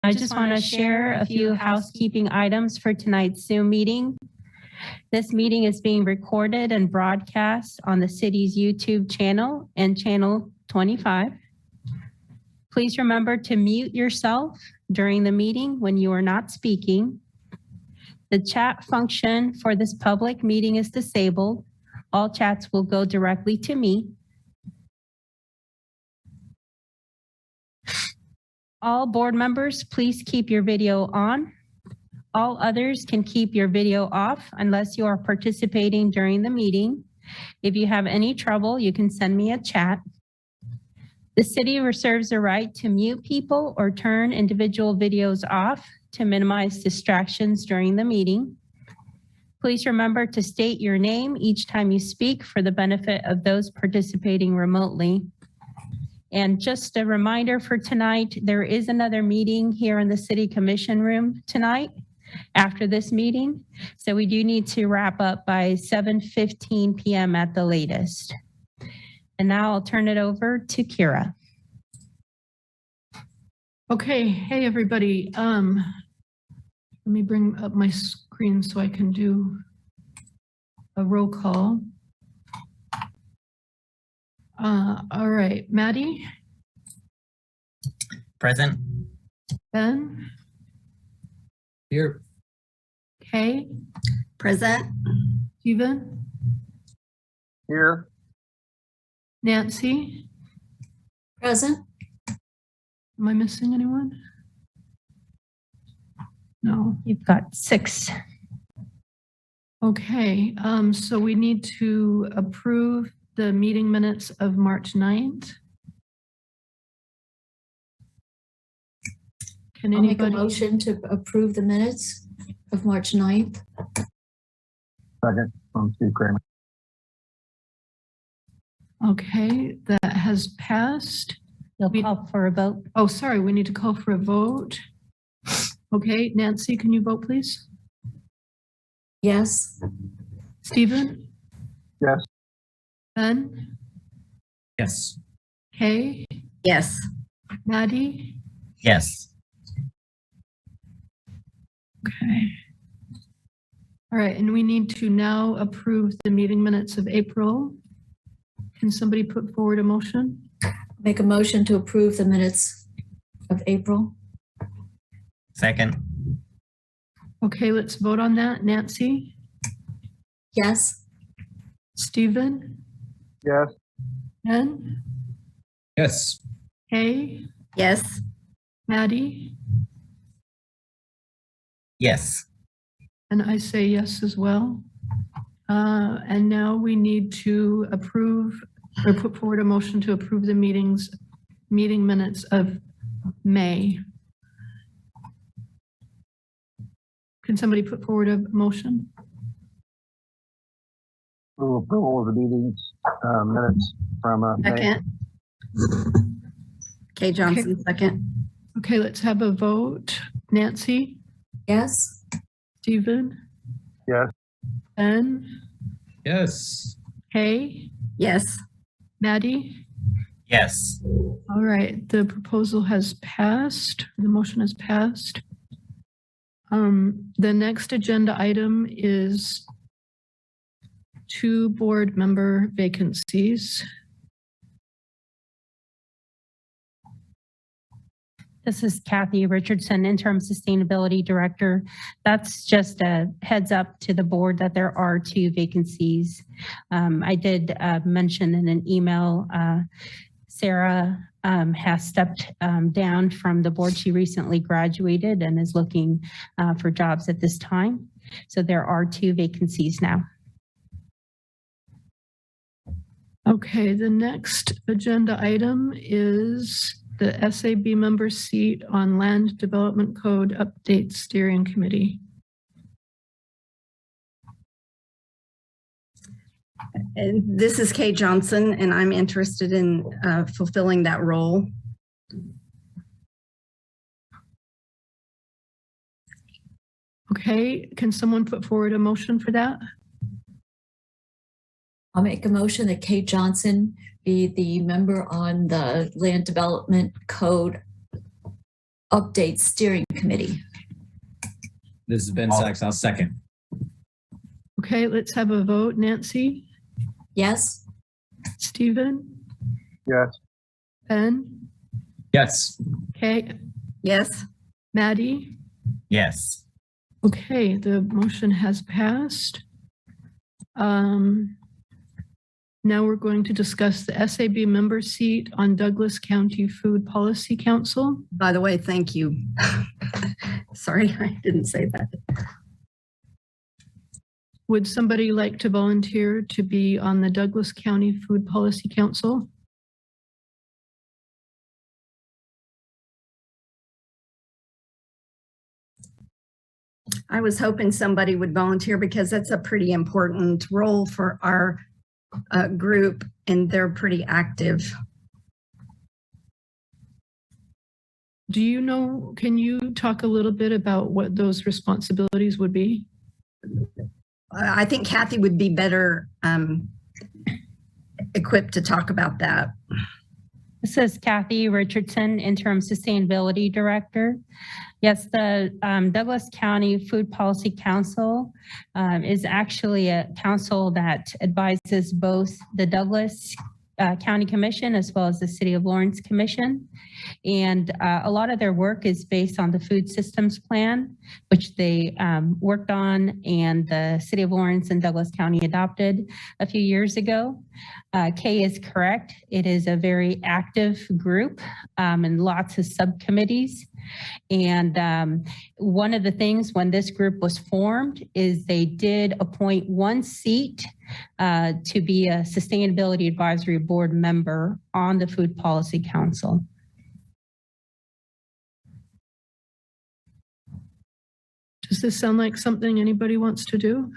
I just want to share a few housekeeping items for tonight's Zoom meeting. This meeting is being recorded and broadcast on the city's YouTube channel and channel 25. Please remember to mute yourself during the meeting when you are not speaking. The chat function for this public meeting is disabled. All chats will go directly to me. All board members, please keep your video on. All others can keep your video off unless you are participating during the meeting. If you have any trouble, you can send me a chat. The city reserves the right to mute people or turn individual videos off to minimize distractions during the meeting. Please remember to state your name each time you speak for the benefit of those participating remotely. And just a reminder for tonight, there is another meeting here in the City Commission room tonight after this meeting. So we do need to wrap up by 7:15 p.m. at the latest. And now I'll turn it over to Kira. Okay, hey everybody. Let me bring up my screen so I can do a roll call. All right, Maddie. Present. Ben. Here. Kay. Present. Stephen. Here. Nancy. Present. Am I missing anyone? No. You've got 6. Okay, so we need to approve the meeting minutes of March 9th. Can I'll make a anybody? motion to approve the minutes of March 9th. Second from Steve Kramer. Okay, that has passed. You'll call for a vote. Oh, sorry, we need to call for a vote. Okay, Nancy, can you vote, please? Yes. Stephen? Yes. Ben? Yes. Kay? Yes. Maddie? Yes. Okay. All right, and we need to now approve the meeting minutes of April. Can somebody put forward a motion? Make a motion to approve the minutes of April. Second. Okay, let's vote on that. Nancy? Yes. Stephen? Yes. Ben? Yes. Kay? Yes. Maddie? Yes. And I say yes as well. And now we need to approve or put forward a motion to approve the meeting minutes of May. Can somebody put forward a motion? Approval of the meetings minutes from May. Second. Kay Johnson, second. Okay, let's have a vote. Nancy? Yes. Stephen? Yes. Ben? Yes. Kay? Yes. Maddie? Yes. All right, the proposal has passed. The motion has passed. The next agenda item is 2 board member vacancies. This is Kathy Richardson, Interim Sustainability Director. That's just a heads up to the board that there are 2 vacancies. I did mention in an email, Sarah has stepped down from the board. She recently graduated and is looking for jobs at this time. So there are 2 vacancies now. Okay, the next agenda item is the SAB member seat on Land Development Code Update Steering Committee. And this is Kay Johnson, and I'm interested in fulfilling that role. Okay, can someone put forward a motion for that? I'll make a motion that Kay Johnson be the member on the Land Development Code Update Steering Committee. This is Ben Sikes. I'll second. Okay, let's have a vote. Nancy, Yes? Stephen, Yes. Ben, Yes. Kay, Yes. Maddie. Yes. Okay, the motion has passed. Now we're going to discuss the SAB member seat on Douglas County Food Policy Council. By the way, thank you. Sorry, I didn't say that. Would somebody like to volunteer to be on the Douglas County Food Policy Council? I was hoping somebody would volunteer because that's a pretty important role for our group, and they're pretty active. Do you know, can you talk a little bit about what those responsibilities would be? I think Kathy would be better equipped to talk about that. This is Kathy Richardson, Interim Sustainability Director. Yes, the Douglas County Food Policy Council is actually a council that advises both the Douglas County Commission as well as the City of Lawrence Commission. And a lot of their work is based on the food systems plan, which they worked on and the City of Lawrence and Douglas County adopted a few years ago. Kay is correct. It is a very active group and lots of subcommittees. And one of the things when this group was formed is they did appoint one seat to be a Sustainability Advisory Board member on the Food Policy Council. Does this sound like something anybody wants to do?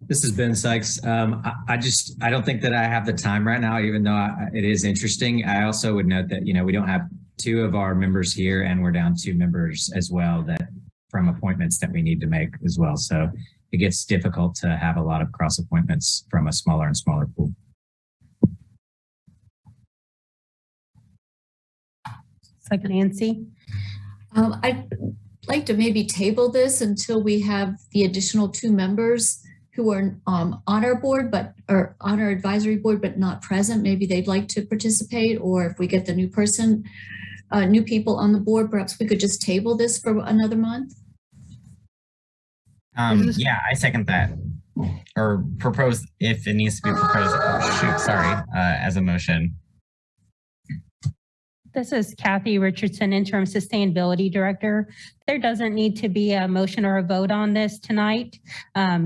This is Ben Sikes. I don't think that I have the time right now, even though it is interesting. I also would note that, we don't have two of our members here, and we're down 2 members as well that from appointments that we need to make as well. So it gets difficult to have a lot of cross appointments from a smaller and smaller pool. Second, Nancy. I'd like to maybe table this until we have the additional 2 members who are on our board, or on our advisory board, but not present. Maybe they'd like to participate, or if we get the new people on the board, perhaps we could just table this for another month. Yeah, I second that. Or propose if it needs to be proposed, as a motion. This is Kathy Richardson, Interim Sustainability Director. There doesn't need to be a motion or a vote on this tonight.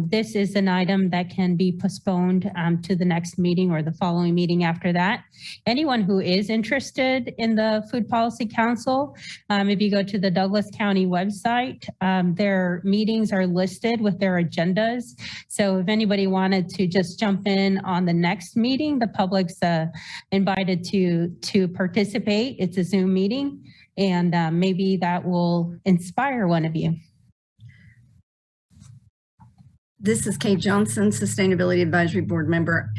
This is an item that can be postponed to the next meeting or the following meeting after that. Anyone who is interested in the Food Policy Council, if you go to the Douglas County website, their meetings are listed with their agendas. So if anybody wanted to just jump in on the next meeting, the public's invited to participate. It's a Zoom meeting. And maybe that will inspire one of you. This is Kay Johnson, Sustainability Advisory Board member.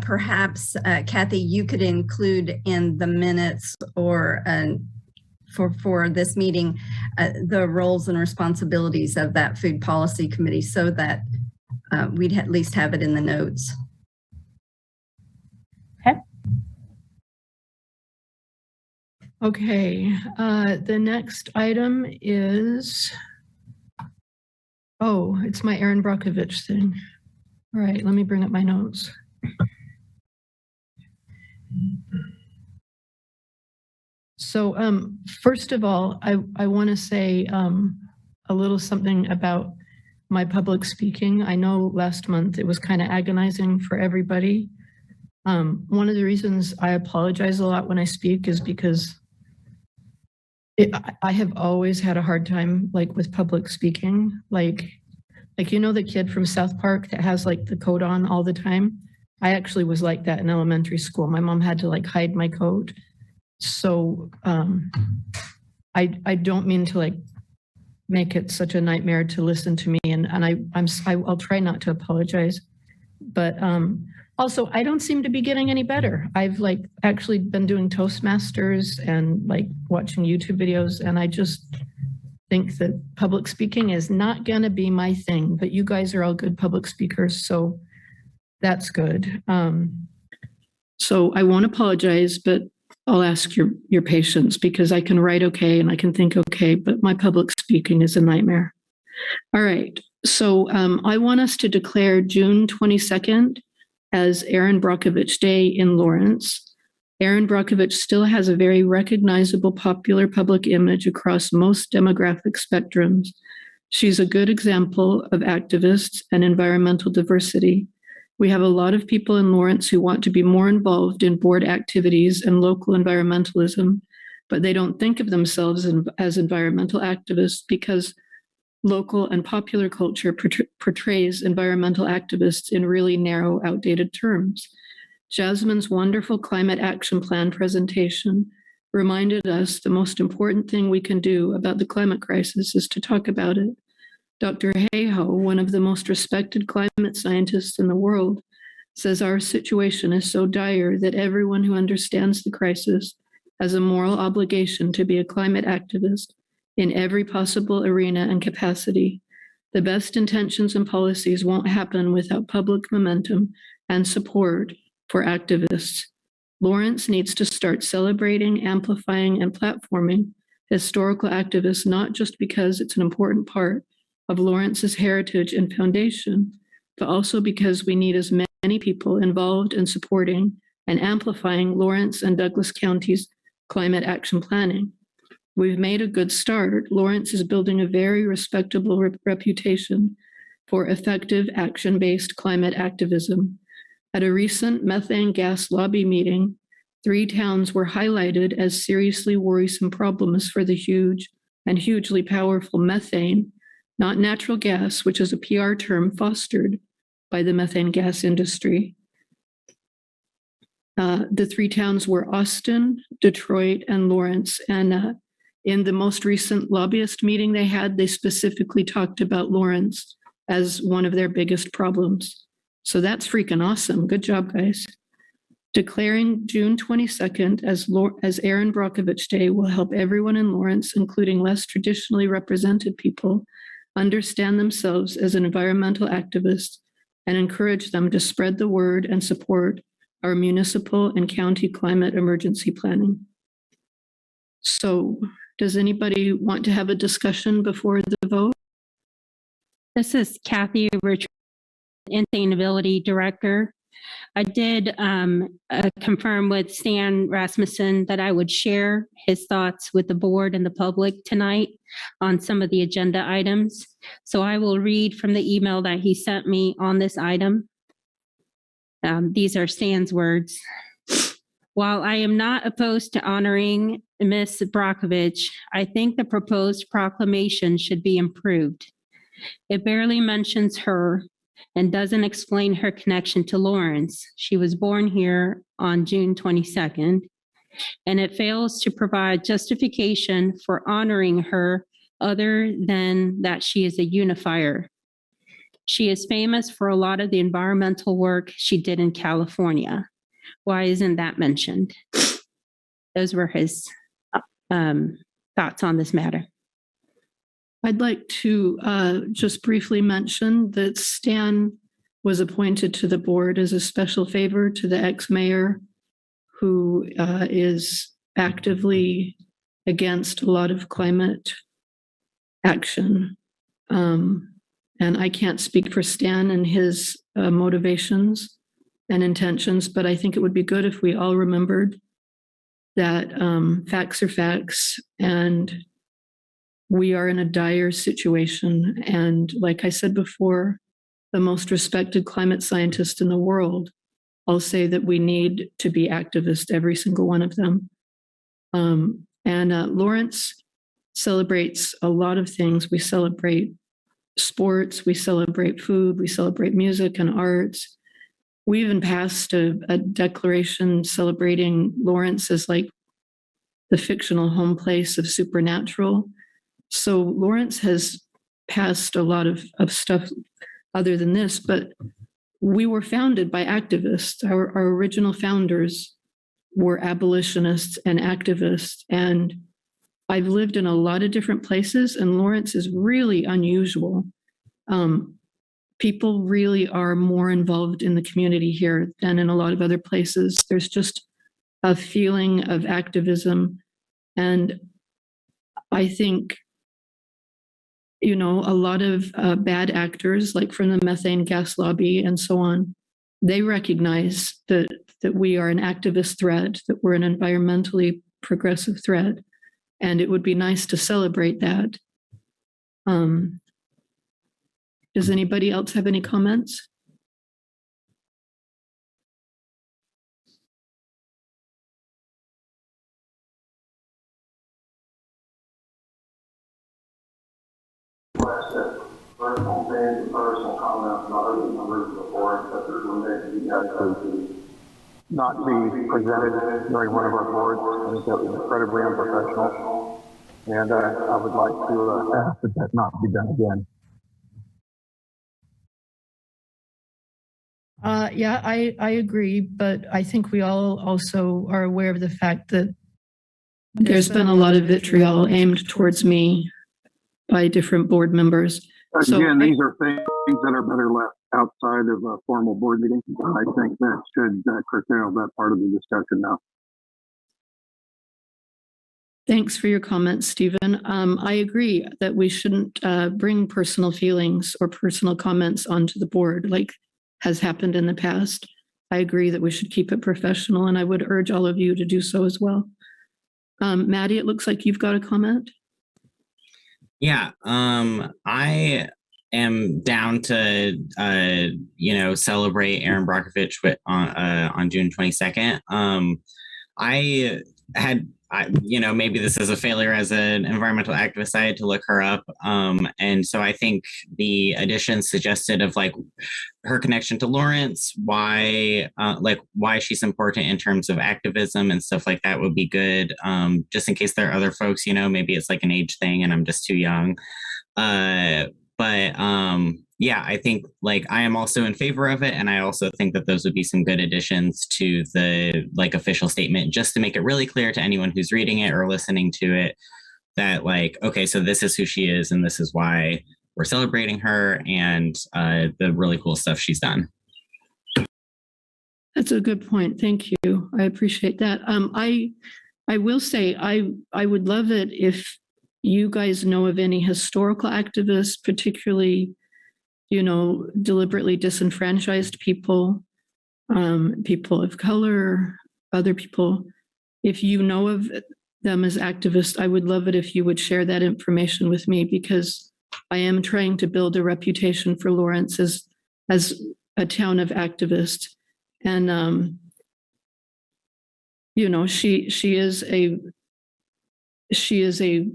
Perhaps, Kathy, you could include in the minutes or for this meeting, the roles and responsibilities of that Food Policy Committee so that we'd at least have it in the notes. Okay, the next item is, it's my Erin Brockovich thing. All right, let me bring up my notes. So first of all, I want to say a little something about my public speaking. I know last month it was kind of agonizing for everybody. One of the reasons I apologize a lot when I speak is because I have always had a hard time with public speaking. Like the kid from South Park that has the coat on all the time. I actually was like that in elementary school. My mom had to hide my coat. So I don't mean to make it such a nightmare to listen to me, and I'll try not to apologize. But Also, I don't seem to be getting any better. I've actually been doing Toastmasters and watching YouTube videos, and I just think that public speaking is not going to be my thing, but you guys are all good public speakers, so that's good. So I won't apologize, but I'll ask your patience, because I can write okay and I can think okay, but my public speaking is a nightmare. All right, so I want us to declare June 22nd as Erin Brockovich Day in Lawrence. Erin Brockovich still has a very recognizable popular public image across most demographic spectrums. She's a good example of activists and environmental diversity. We have a lot of people in Lawrence who want to be more involved in board activities and local environmentalism, but they don't think of themselves as environmental activists because local and popular culture portrays environmental activists in really narrow, outdated terms. Jasmine's wonderful Climate Action Plan presentation reminded us the most important thing we can do about the climate crisis is to talk about it. Dr. Hayhoe, one of the most respected climate scientists in the world, says our situation is so dire that everyone who understands the crisis has a moral obligation to be a climate activist in every possible arena and capacity. The best intentions and policies won't happen without public momentum and support for activists. Lawrence needs to start celebrating, amplifying, and platforming historical activists, not just because it's an important part of Lawrence's heritage and foundation, but also because we need as many people involved in supporting and amplifying Lawrence and Douglas County's climate action planning. We've made a good start. Lawrence is building a very respectable reputation for effective action-based climate activism. At a recent methane gas lobby meeting, 3 towns were highlighted as seriously worrisome problems for the huge and hugely powerful methane, not natural gas, which is a PR term fostered by the methane gas industry. The 3 towns were Austin, Detroit, and Lawrence, and in the most recent lobbyist meeting they had, they specifically talked about Lawrence as one of their biggest problems. So that's freaking awesome. Good job, guys. Declaring June 22nd as Erin Brockovich Day will help everyone in Lawrence, including less traditionally represented people, understand themselves as an environmental activist and encourage them to spread the word and support our municipal and county climate emergency planning. So, does anybody want to have a discussion before the vote? This is Kathy Richardson, Sustainability Director. I did confirm with Stan Rasmussen that I would share his thoughts with the board and the public tonight on some of the agenda items. So I will read from the email that he sent me on this item. These are Stan's words. While I am not opposed to honoring Ms. Brockovich, I think the proposed proclamation should be improved. It barely mentions her and doesn't explain her connection to Lawrence. She was born here on June 22nd, and it fails to provide justification for honoring her other than that she is a unifier. She is famous for a lot of the environmental work she did in California. Why isn't that mentioned? Those were his thoughts on this matter. I'd like to just briefly mention that Stan was appointed to the board as a special favor to the ex-mayor who is actively against a lot of climate action. And I can't speak for Stan and his motivations and intentions, but I think it would be good if we all remembered that facts are facts and we are in a dire situation. And like I said before, the most respected climate scientist in the world, I'll say that we need to be activists, every single one of them. Lawrence celebrates a lot of things. We celebrate sports, we celebrate food, we celebrate music and arts. We even passed a declaration celebrating Lawrence as like the fictional home place of Supernatural. So Lawrence has passed a lot of stuff other than this, but we were founded by activists. Our original founders were abolitionists and activists. And I've lived in a lot of different places, and Lawrence is really unusual. People really are more involved in the community here than in a lot of other places. There's just a feeling of activism. And I think, you know, a lot of bad actors, like from the methane gas lobby and so on, they recognize that we are an activist threat, that we're an environmentally progressive threat. And it would be nice to celebrate that. Does anybody else have any comments? Personal things and personal comments, not other members of the board, but there's limited to not be presented during one of our boards. I think that was incredibly unprofessional. And I would like to ask that that not be done again. Yeah, I agree, but I think we all also are aware of the fact that there's been a lot of vitriol aimed towards me by different board members. Again, these are things that are better left outside of a formal board meeting. I think that should curtail that part of the discussion now. Thanks for your comments, Stephen. I agree that we shouldn't bring personal feelings or personal comments onto the board like has happened in the past. I agree that we should keep it professional, and I would urge all of you to do so as well. Maddie, it looks like you've got a comment. Yeah, I am down to celebrate Erin Brockovich on June 22nd. Maybe this is a failure as an environmental activist. I had to look her up. And so I think the additions suggested of like her connection to Lawrence, why she's important in terms of activism and stuff like that would be good. Just in case there are other folks, maybe it's like an age thing and I'm just too young. Yeah, I think like I am also in favor of it. And I also think that those would be some good additions to the like official statement, just to make it really clear to anyone who's reading it or listening to it that like, okay, so this is who she is and this is why we're celebrating her and the really cool stuff she's done. That's a good point. Thank you. I appreciate that. I will say I would love it if you guys know of any historical activists, particularly deliberately disenfranchised people, people of color, other people. If you know of them as activists, I would love it if you would share that information with me, because I am trying to build a reputation for Lawrence as a town of activists. And, she is a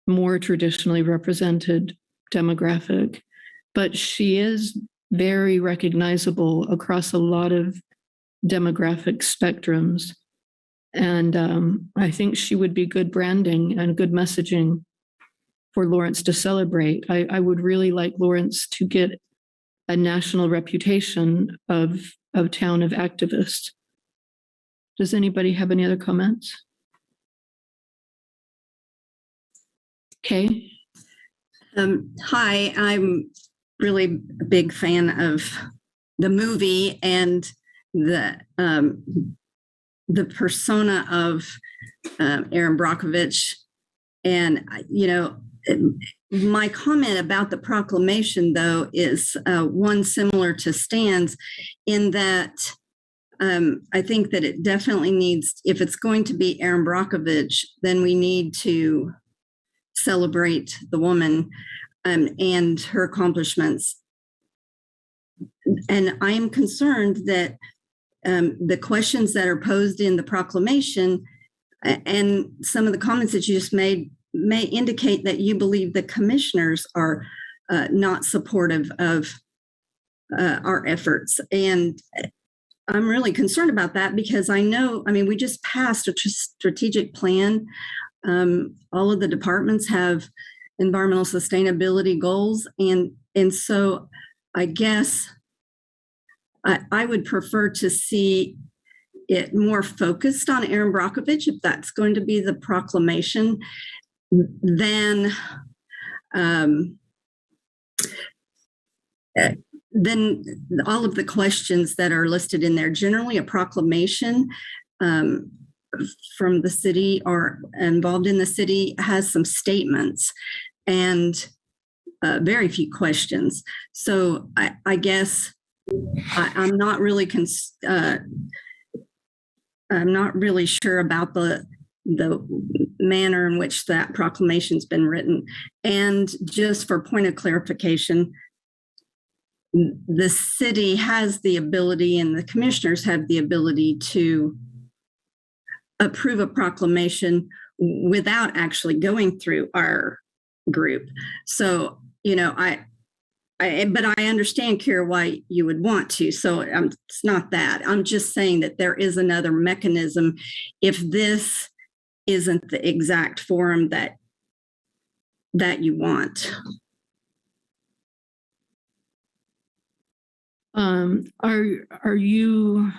more traditionally represented demographic, but she is very recognizable across a lot of demographic spectrums. And I think she would be good branding and good messaging for Lawrence to celebrate. I would really like Lawrence to get a national reputation of town of activists. Does anybody have any other comments? Okay. Hi, I'm really a big fan of the movie and the persona of Erin Brockovich. And, my comment about the proclamation, though, is one similar to Stan's in that I think that it definitely needs, if it's going to be Erin Brockovich, then we need to celebrate the woman and her accomplishments. And I am concerned that the questions that are posed in the proclamation and some of the comments that you just made may indicate that you believe the commissioners are not supportive of our efforts. And I'm really concerned about that because we just passed a strategic plan. All of the departments have environmental sustainability goals. And so I guess I would prefer to see it more focused on Erin Brockovich, if that's going to be the proclamation, then all of the questions that are listed in there. Generally, a proclamation from the city or involved in the city has some statements and very few questions. So I guess I'm not really I'm not really sure about the manner in which that proclamation's been written. And just for point of clarification, the city has the ability and the commissioners have the ability to approve a proclamation without actually going through our group. So, you know, but I understand, Kira, why you would want to. So it's not that. I'm just saying that there is another mechanism if this isn't the exact forum that you want. Are you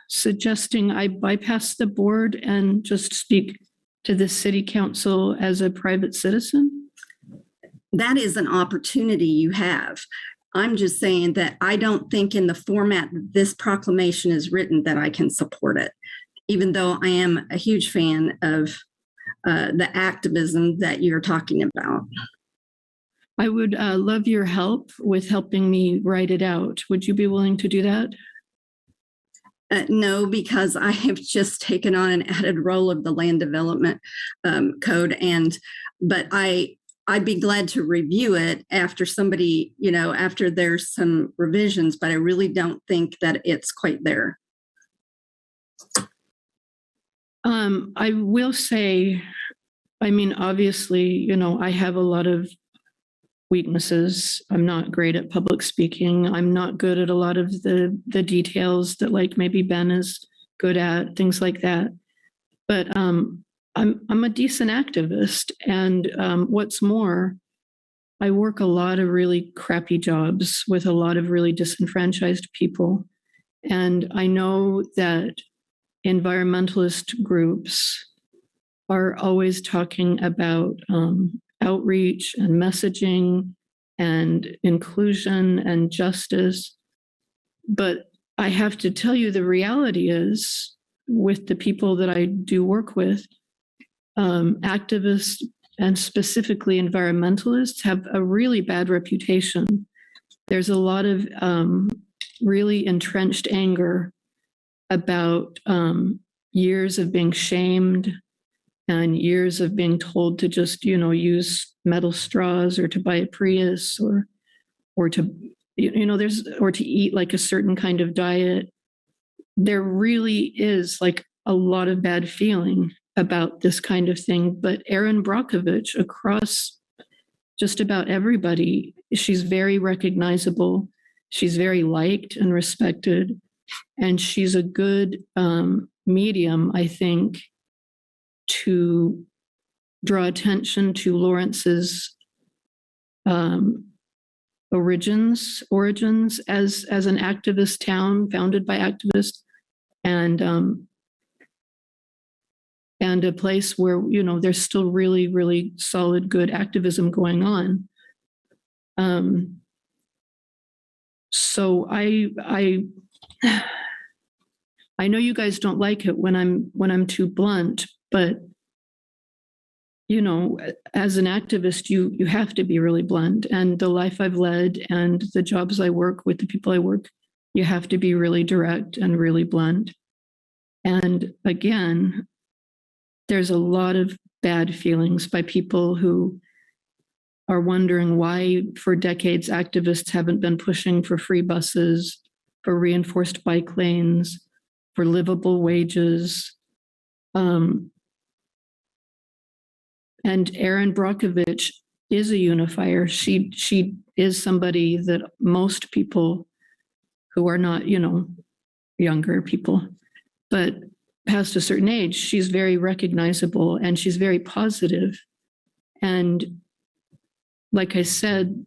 suggesting I bypass the board and just speak to the city council as a private citizen? That is an opportunity you have. I'm just saying that I don't think in the format this proclamation is written that I can support it, even though I am a huge fan of the activism that you're talking about. I would love your help with helping me write it out. Would you be willing to do that? No, because I have just taken on an added role of the land development code, but I'd be glad to review it after somebody, you know, after there's some revisions, but I really don't think that it's quite there. I will say, I mean, obviously, you know, I have a lot of weaknesses. I'm not great at public speaking. I'm not good at a lot of the details that like maybe Ben is good at, things like that. But I'm a decent activist. And what's more, I work a lot of really crappy jobs with a lot of really disenfranchised people. And I know that environmentalist groups are always talking about outreach and messaging and inclusion and justice. But I have to tell you, the reality is with the people that I do work with, activists and specifically environmentalists have a really bad reputation. There's a lot of really entrenched anger about years of being shamed and years of being told to just, you know, use metal straws or to buy a Prius or to, you know, or to eat like a certain kind of diet. There really is like a lot of bad feeling about this kind of thing. But Erin Brockovich, across just about everybody, she's very recognizable. She's very liked and respected. And she's a good medium, I think, to draw attention to Lawrence's origins as an activist town founded by activists, and a place where, you know, there's still really, really solid, good activism going on. So I know you guys don't like it when I'm too blunt, but you know, as an activist, you have to be really blunt. And the life I've led and the jobs I work with, the people I work, you have to be really direct and really blunt. And again, there's a lot of bad feelings by people who are wondering why for decades activists haven't been pushing for free buses, for reinforced bike lanes, for livable wages. And Erin Brockovich is a unifier. She is somebody that most people who are not, you know, younger people, but past a certain age, she's very recognizable and she's very positive. And like I said,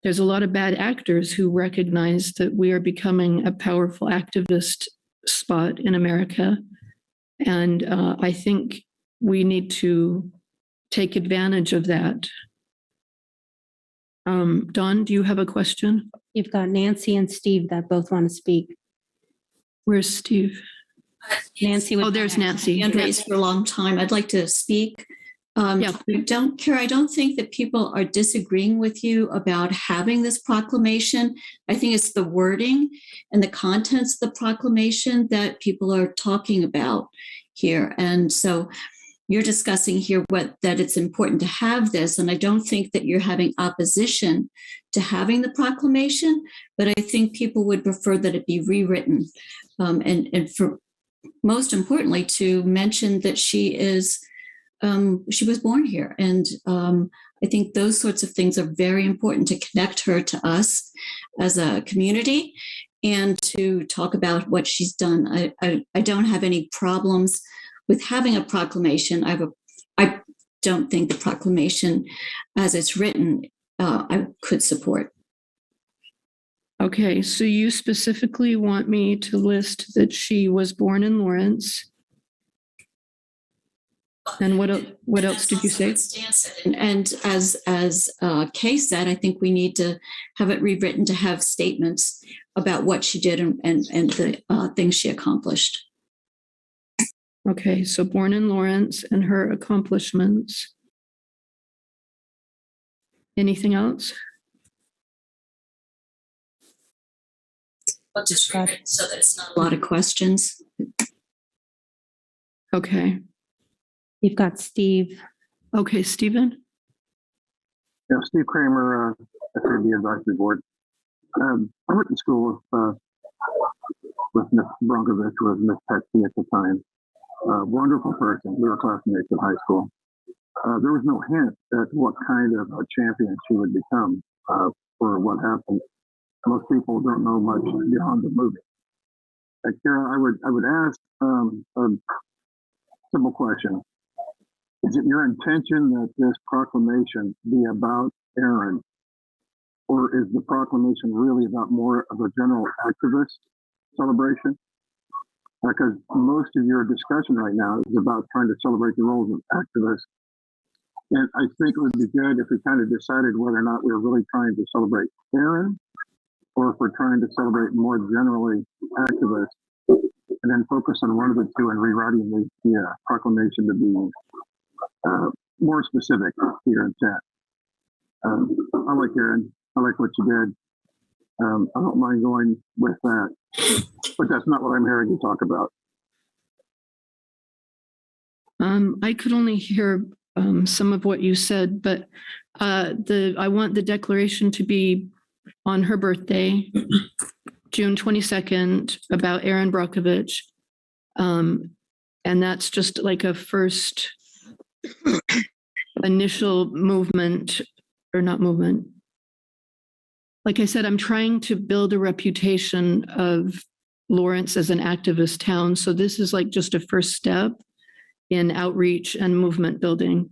there's a lot of bad actors who recognize that we are becoming a powerful activist spot in America. And I think we need to take advantage of that. Dawn, do you have a question? You've got Nancy and Steve that both want to speak. Where's Steve? Nancy. Oh, there's Nancy. Hand raised for a long time. I'd like to speak. Yeah. I don't think that people are disagreeing with you about having this proclamation. I think it's the wording and the contents of the proclamation that people are talking about here. And so you're discussing here that it's important to have this. And I don't think that you're having opposition to having the proclamation, but I think people would prefer that it be rewritten. And for most importantly, to mention that she was born here. And I think those sorts of things are very important to connect her to us as a community and to talk about what she's done. I don't have any problems with having a proclamation. I don't think the proclamation as it's written, I could support. Okay, so you specifically want me to list that she was born in Lawrence. And what else did you say? And as Kay said, I think we need to have it rewritten to have statements about what she did and the things she accomplished. Okay, so born in Lawrence and her accomplishments. Anything else? I'll just write it so that it's not a lot of questions. Okay. You've got Steve. Okay, Stephen? Yeah, Steve Kramer, FAB Advisory Board. I went to school with Miss Brockovich, who was Miss Petsy at the time. Wonderful person. We were classmates in high school. There was no hint at what kind of a champion she would become for what happened. Most people don't know much beyond the movie. Kara, I would ask a simple question. Is it your intention that this proclamation be about Erin, or is the proclamation really about more of a general activist celebration? Because most of your discussion right now is about trying to celebrate the roles of activists. And I think it would be good if we kind of decided whether or not we were really trying to celebrate Erin, or if we're trying to celebrate more generally activists, and then focus on one of the two and rewriting the proclamation to be more specific to your intent. I like Erin. I like what you did. I don't mind going with that, but that's not what I'm hearing you talk about. I could only hear some of what you said, but I want the declaration to be on her birthday, June 22nd, about Erin Brockovich. And that's just like a first initial movement, or not movement. Like I said, I'm trying to build a reputation of Lawrence as an activist town. So this is like just a first step in outreach and movement building.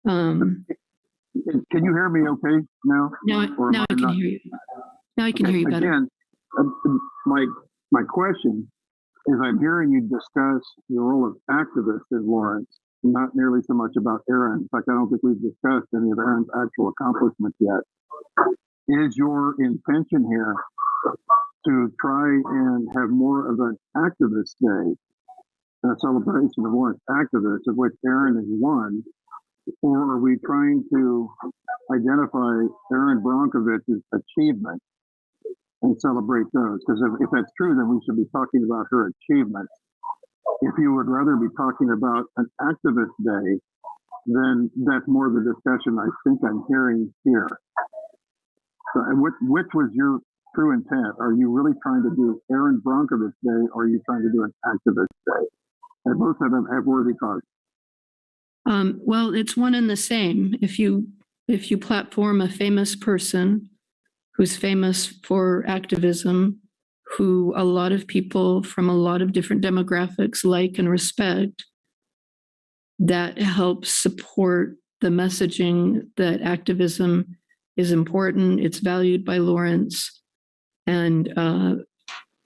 Can you hear me okay now? Now I can hear you. Now I can hear you better. Again, my question is, I'm hearing you discuss the role of activists in Lawrence, not nearly so much about Erin. In fact, I don't think we've discussed any of Erin's actual accomplishments yet. Is your intention here to try and have more of an activist day, a celebration of Lawrence activists, of which Erin is one, or are we trying to identify Erin Brockovich's achievements and celebrate those? Because if that's true, then we should be talking about her achievements. If you would rather be talking about an activist day, then that's more of the discussion I think I'm hearing here. So, and which was your true intent? Are you really trying to do Erin Brockovich Day, or are you trying to do an activist day? And both of them have worthy cause. Well, it's one and the same. If you platform a famous person who's famous for activism, who a lot of people from a lot of different demographics like and respect, that helps support the messaging that activism is important. It's valued by Lawrence, and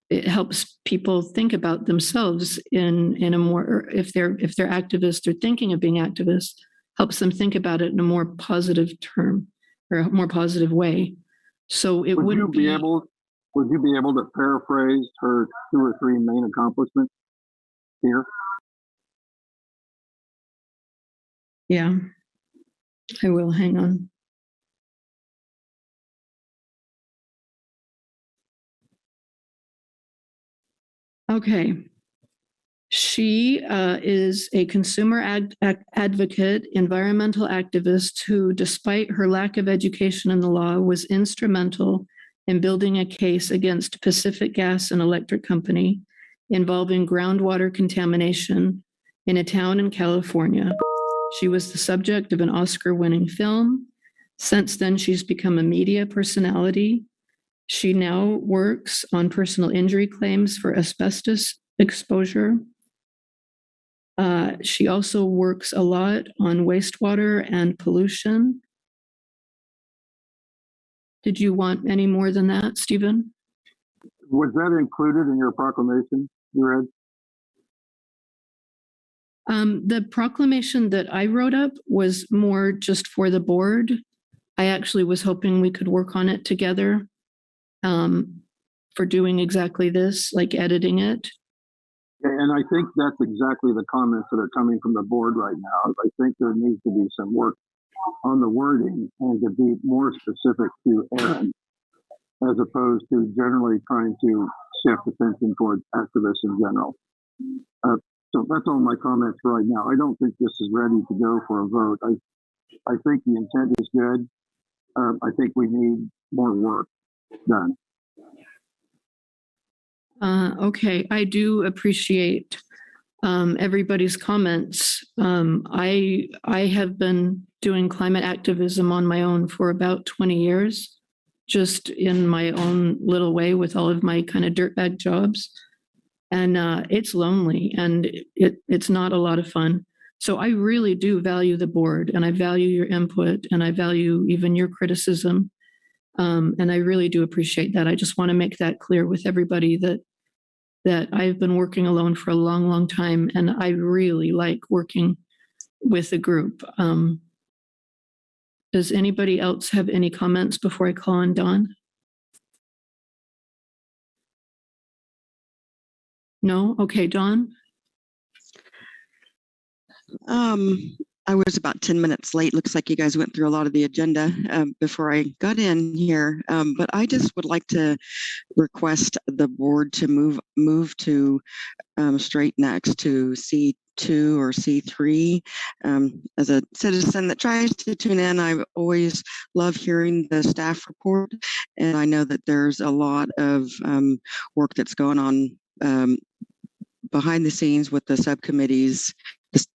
it helps people think about themselves in a more, if they're activists or thinking of being activists, helps them think about it in a more positive term or a more positive way. So it Would you be able to paraphrase her 2 or 3 main accomplishments here? Yeah, I will. Hang on. Okay. She is a consumer advocate, environmental activist who, despite her lack of education in the law, was instrumental in building a case against Pacific Gas and Electric Company involving groundwater contamination in a town in California. She was the subject of an Oscar-winning film. Since then, she's become a media personality. She now works on personal injury claims for asbestos exposure. She also works a lot on wastewater and pollution. Did you want any more than that, Stephen? Was that included in your proclamation you read? The proclamation that I wrote up was more just for the board. I actually was hoping we could work on it together for doing exactly this, like editing it. And I think that's exactly the comments that are coming from the board right now. I think there needs to be some work on the wording and to be more specific to Erin, as opposed to generally trying to shift attention towards activists in general. So that's all my comments right now. I don't think this is ready to go for a vote. I think the intent is good. I think we need more work done. Okay, I do appreciate everybody's comments. I have been doing climate activism on my own for about 20 years, just in my own little way with all of my kind of dirtbag jobs. And it's lonely and it's not a lot of fun. So I really do value the board, and I value your input, and I value even your criticism. And I really do appreciate that. I just want to make that clear with everybody that I've been working alone for a long, long time, and I really like working with a group. Does anybody else have any comments before I call on Dawn? No? Okay, Dawn? I was about 10 minutes late. Looks like you guys went through a lot of the agenda before I got in here. But I just would like to request the board to move to straight next to C2 or C3. As a citizen that tries to tune in, I always love hearing the staff report. And I know that there's a lot of work that's going on behind the scenes with the subcommittees.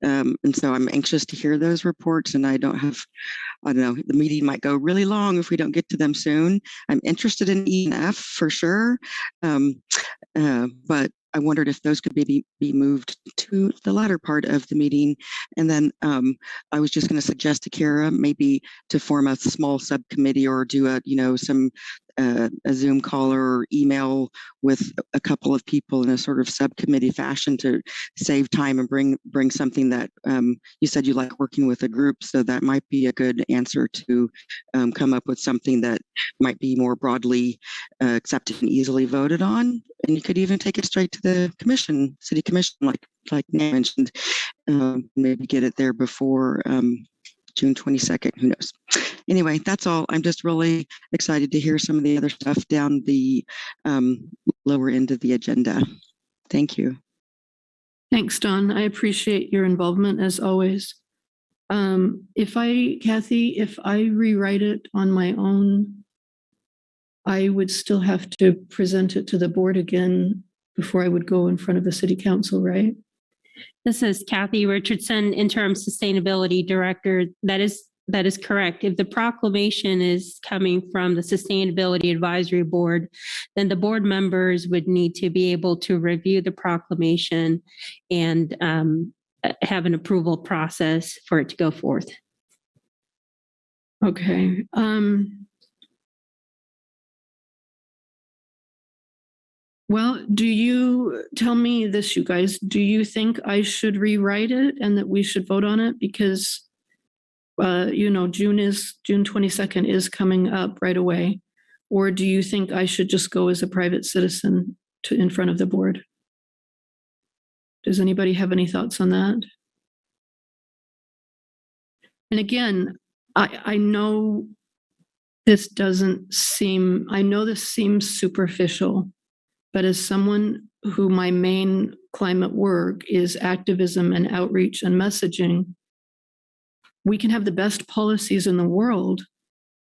And so I'm anxious to hear those reports, and I don't know, the meeting might go really long if we don't get to them soon. I'm interested in E and F for sure. But I wondered if those could be moved to the latter part of the meeting. And then I was just going to suggest to Kara maybe to form a small subcommittee or do a Zoom call or email with a couple of people in a sort of subcommittee fashion to save time and bring something that you said you like working with a group. So that might be a good answer to come up with something that might be more broadly accepted and easily voted on. And you could even take it straight to the commission, city commission, like Nan mentioned, maybe get it there before June 22nd, who knows. Anyway, that's all. I'm just really excited to hear some of the other stuff down the lower end of the agenda. Thank you. Thanks, Dawn. I appreciate your involvement as always. Kathy, if I rewrite it on my own, I would still have to present it to the board again before I would go in front of the city council, right? This is Kathy Richardson, Interim Sustainability Director. That is correct. If the proclamation is coming from the Sustainability Advisory Board, then the board members would need to be able to review the proclamation and have an approval process for it to go forth. Okay. Well, do you tell me this, you guys? Do you think I should rewrite it and that we should vote on it? Because, June 22nd is coming up right away. Or do you think I should just go as a private citizen in front of the board? Does anybody have any thoughts on that? And again, I know this seems superficial, but as someone who my main climate work is activism and outreach and messaging, we can have the best policies in the world,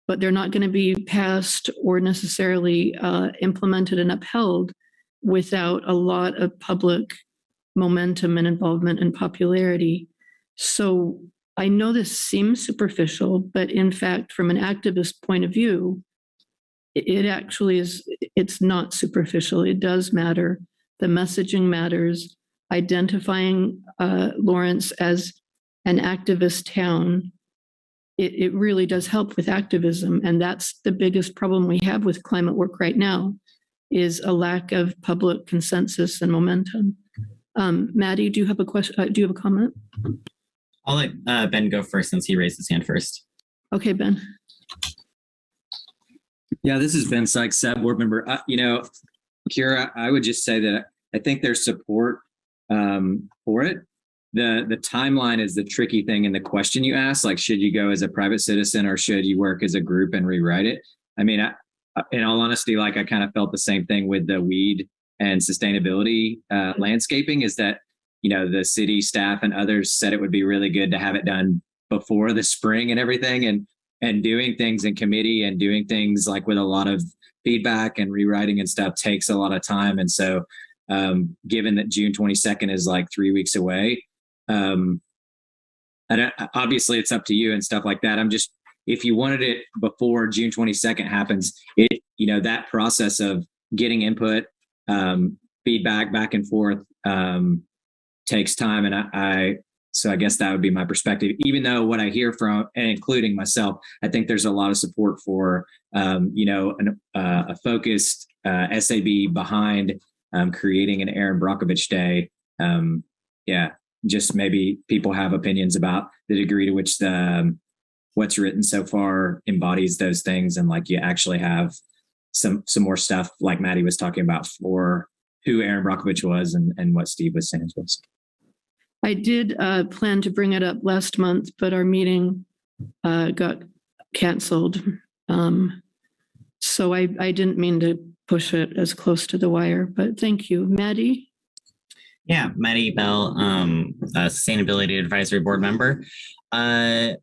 but they're not going to be passed or necessarily implemented and upheld without a lot of public momentum and involvement and popularity. So I know this seems superficial, but in fact, from an activist point of view, it actually is, it's not superficial. It does matter. The messaging matters. Identifying Lawrence as an activist town, it really does help with activism. And that's the biggest problem we have with climate work right now, is a lack of public consensus and momentum. Maddie, do you have a question? Do you have a comment? I'll let Ben go first since he raised his hand first. Okay, Ben. Yeah, this is Ben Sikes, board member. Kira, I would just say that I think there's support for it. The timeline is the tricky thing in the question you asked, like, should you go as a private citizen or should you work as a group and rewrite it? I mean, in all honesty, like I kind of felt the same thing with the weed and sustainability landscaping, is that, the city staff and others said it would be really good to have it done before the spring and everything, and doing things in committee and doing things like with a lot of feedback and rewriting and stuff takes a lot of time. And so given that June 22nd is like 3 weeks away, obviously it's up to you and stuff like that. If you wanted it before June 22nd happens, that process of getting input, feedback back and forth takes time. And so I guess that would be my perspective, even though what I hear from, and including myself, I think there's a lot of support for, a focused SAB behind creating an Erin Brockovich Day. Just maybe people have opinions about the degree to which what's written so far embodies those things. And like you actually have some more stuff like Maddie was talking about for who Erin Brockovich was and what Steve was saying was. I did plan to bring it up last month, but our meeting got canceled. So I didn't mean to push it as close to the wire, but thank you. Maddie? Yeah, Maddie Bell, Sustainability Advisory Board member. I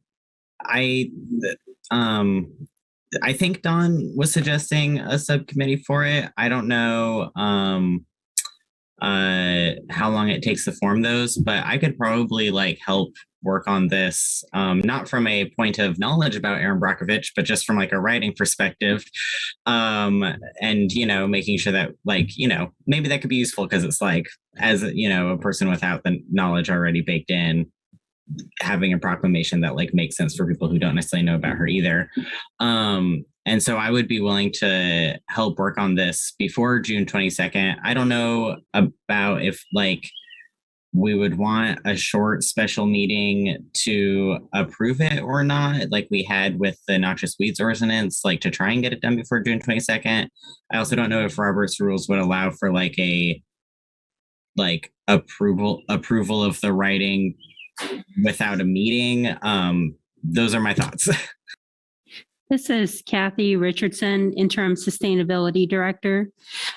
think Don was suggesting a subcommittee for it. I don't know how long it takes to form those, but I could probably help work on this, not from a point of knowledge about Erin Brockovich, but just from a writing perspective, and making sure that maybe that could be useful, because it's as a person without the knowledge already baked in, having a proclamation that makes sense for people who don't necessarily know about her either. And so I would be willing to help work on this before June 22nd. I don't know about if we would want a short special meeting to approve it or not, like we had with the Noxious Weeds Ordinance, to try and get it done before June 22nd. I also don't know if Robert's rules would allow for a approval of the writing without a meeting. Those are my thoughts. This is Kathy Richardson, Interim Sustainability Director.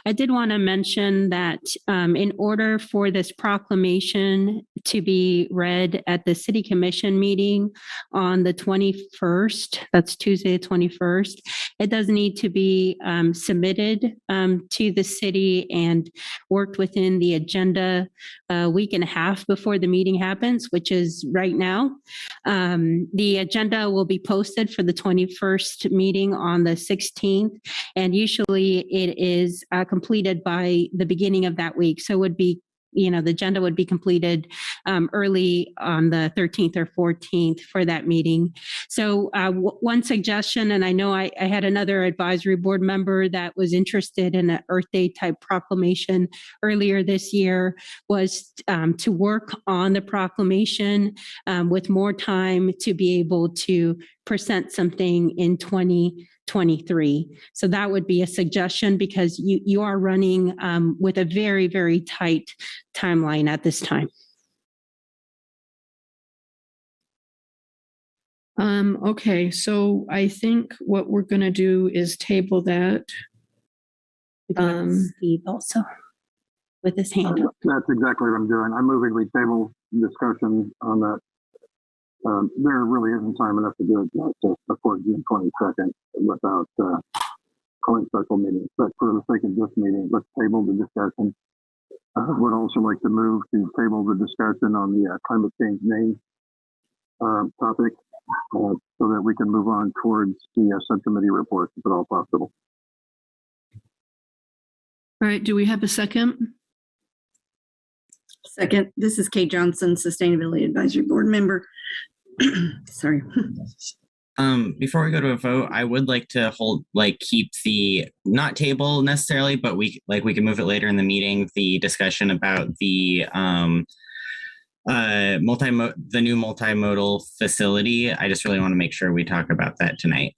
I did want to mention that in order for this proclamation to be read at the City Commission meeting on the 21st, that's Tuesday, the 21st, it does need to be submitted to the city and worked within the agenda a week and a half before the meeting happens, which is right now. The agenda will be posted for the 21st meeting on the 16th, and usually it is completed by the beginning of that week. So it would be the agenda would be completed early on the 13th or 14th for that meeting. So one suggestion, and I know I had another advisory board member that was interested in an Earth Day type proclamation earlier this year, was to work on the proclamation with more time to be able to present something in 2023. So that would be a suggestion, because you are running with a very, very tight timeline at this time. Okay, so I think what we're going to do is table that. Steve also with his hand up. That's exactly what I'm doing. I'm moving we table discussion on that. There really isn't time enough to do it just before June 22nd without calling special meetings. But for the sake of this meeting, let's table the discussion. Would also like to move to table the discussion on the climate change name topic so that we can move on towards the subcommittee report, if at all possible. All right, do we have a second? Second, this is Kate Johnson, Sustainability Advisory Board member. Sorry. Before we go to a vote, I would like to keep the, not table necessarily, but we can move it later in the meeting, the discussion about the the new multimodal facility. I just really want to make sure we talk about that tonight.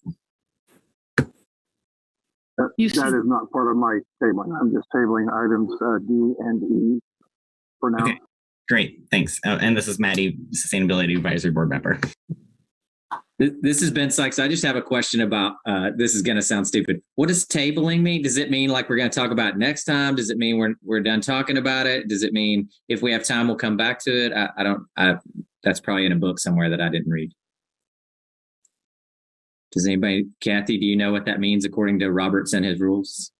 That is not part of my tabling. I'm just tabling items D and E for now. Okay, great, thanks. And this is Maddie, Sustainability Advisory Board member. This is Ben Sikes. I just have a question about, this is going to sound stupid. What does tabling mean? Does it mean like we're going to talk about it next time? Does it mean we're done talking about it? Does it mean if we have time, we'll come back to it? That's probably in a book somewhere that I didn't read. Does anybody, Kathy, do you know what that means according to Roberts and his rules?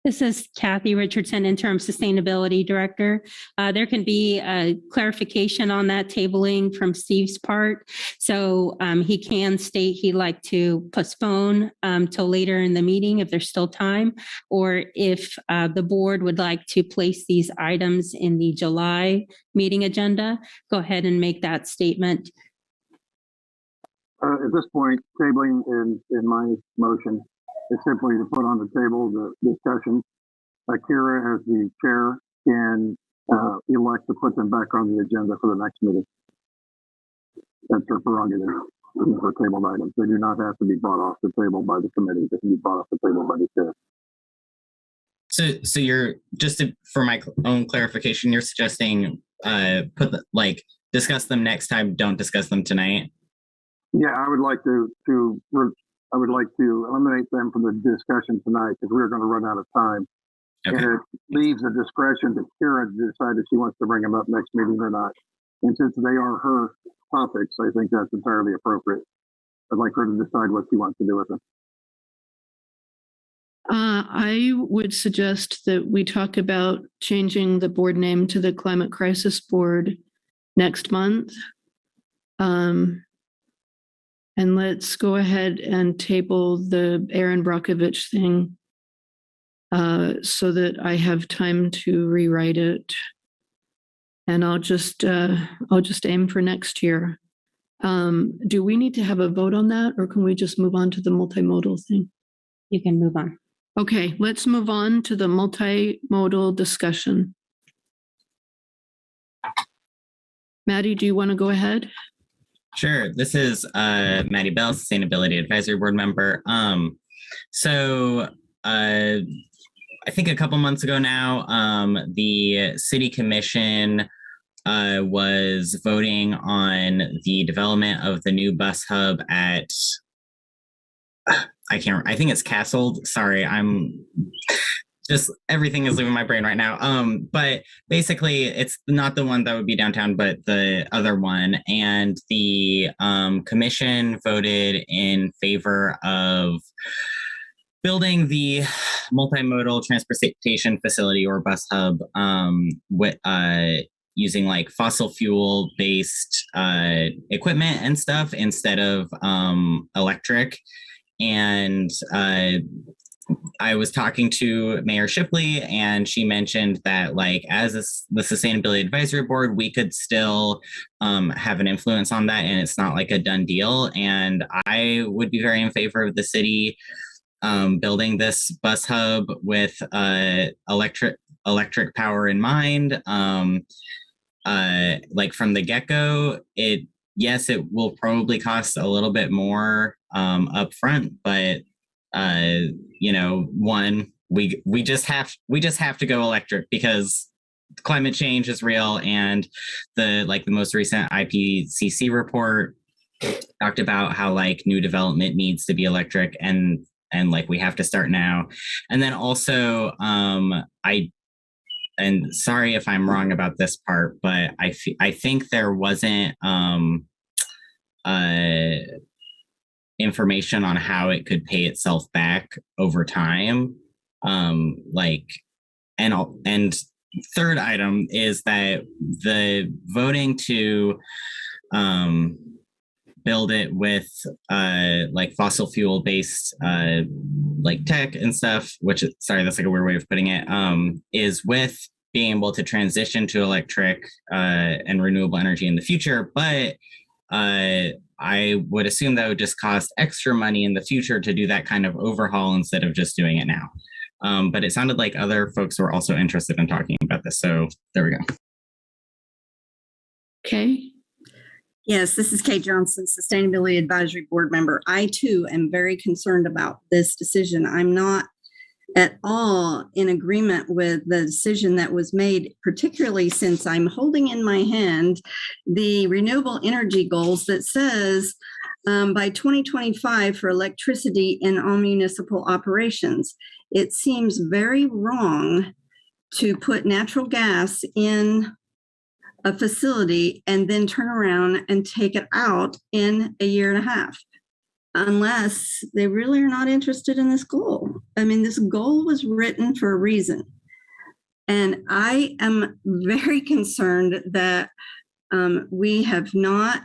This is Kathy Richardson, Interim Sustainability Director. There can be a clarification on that tabling from Steve's part. So he can state he'd like to postpone till later in the meeting if there's still time, or if the board would like to place these items in the July meeting agenda, go ahead and make that statement. At this point, tabling in my motion is simply to put on the table the discussion. Kira, as the chair, can elect to put them back on the agenda for the next meeting. That's her prerogative for tabled items. They do not have to be brought off the table by the committee. They can be brought off the table by the chair. So you're for my own clarification, you're suggesting discuss them next time. Don't discuss them tonight. Yeah, I would like to eliminate them from the discussion tonight because we're going to run out of time. Okay. And it leaves the discretion to Kira to decide if she wants to bring them up next meeting or not. And since they are her topics, I think that's entirely appropriate. I'd like her to decide what she wants to do with them. I would suggest that we talk about changing the board name to the Climate Crisis Board next month. And let's go ahead and table the Erin Brockovich thing so that I have time to rewrite it. And I'll just aim for next year. Do we need to have a vote on that, or can we just move on to the multimodal thing? You can move on. Okay, let's move on to the multimodal discussion. Maddie, do you want to go ahead? Sure. This is Maddie Bell, Sustainability Advisory Board member. So I think a couple months ago now, the City Commission was voting on the development of the new bus hub at, I think it's Castle. Sorry, just everything is leaving my brain right now. But basically it's not the one that would be downtown, but the other one. And the commission voted in favor of building the multimodal transportation facility or bus hub with using like fossil fuel based equipment and stuff instead of electric. And I was talking to Mayor Shipley, and she mentioned that, like, as the Sustainability Advisory Board, we could still have an influence on that, and it's not like a done deal. And I would be very in favor of the city building this bus hub with electric power in mind. Like from the get-go, yes, it will probably cost a little bit more upfront, but one, we just have to go electric because climate change is real, and the most recent IPCC report talked about how like new development needs to be electric, and like we have to start now. And then also and sorry if I'm wrong about this part, but I think there wasn't information on how it could pay itself back over time. And third item is that the voting to build it with like fossil fuel based like tech and stuff, which sorry, that's like a weird way of putting it, is with being able to transition to electric and renewable energy in the future. But I would assume that would just cost extra money in the future to do that kind of overhaul instead of just doing it now. But it sounded like other folks were also interested in talking about this. So there we go. Okay. Yes, this is Kate Johnson, Sustainability Advisory Board member. I too am very concerned about this decision. I'm not at all in agreement with the decision that was made, particularly since I'm holding in my hand the renewable energy goals that says by 2025 for electricity in all municipal operations. It seems very wrong to put natural gas in a facility and then turn around and take it out in a year and a half, unless they really are not interested in this goal. I mean, this goal was written for a reason. And I am very concerned that we have not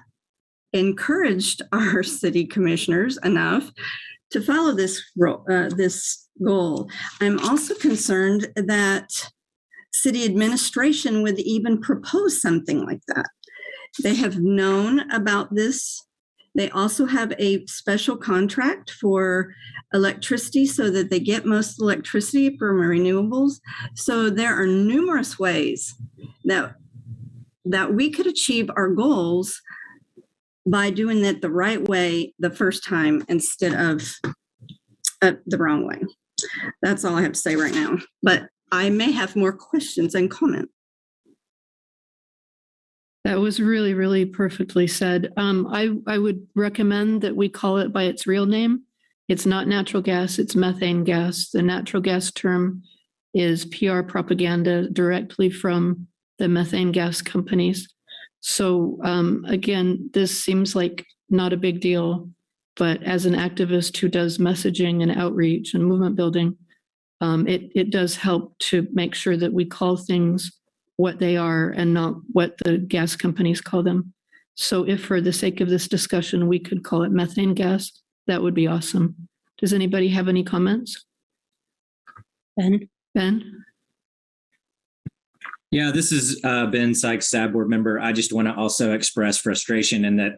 encouraged our city commissioners enough to follow this goal. I'm also concerned that city administration would even propose something like that. They have known about this. They also have a special contract for electricity so that they get most electricity from renewables. So there are numerous ways that we could achieve our goals by doing it the right way the first time instead of the wrong way. That's all I have to say right now. But I may have more questions and comments. That was really, really perfectly said. I would recommend that we call it by its real name. It's not natural gas, it's methane gas. The natural gas term is PR propaganda directly from the methane gas companies. So again, this seems like not a big deal, but as an activist who does messaging and outreach and movement building, it does help to make sure that we call things what they are and not what the gas companies call them. So if for the sake of this discussion, we could call it methane gas, that would be awesome. Does anybody have any comments? Ben? Yeah, this is Ben Sikes, SAB board member. I just want to also express frustration in that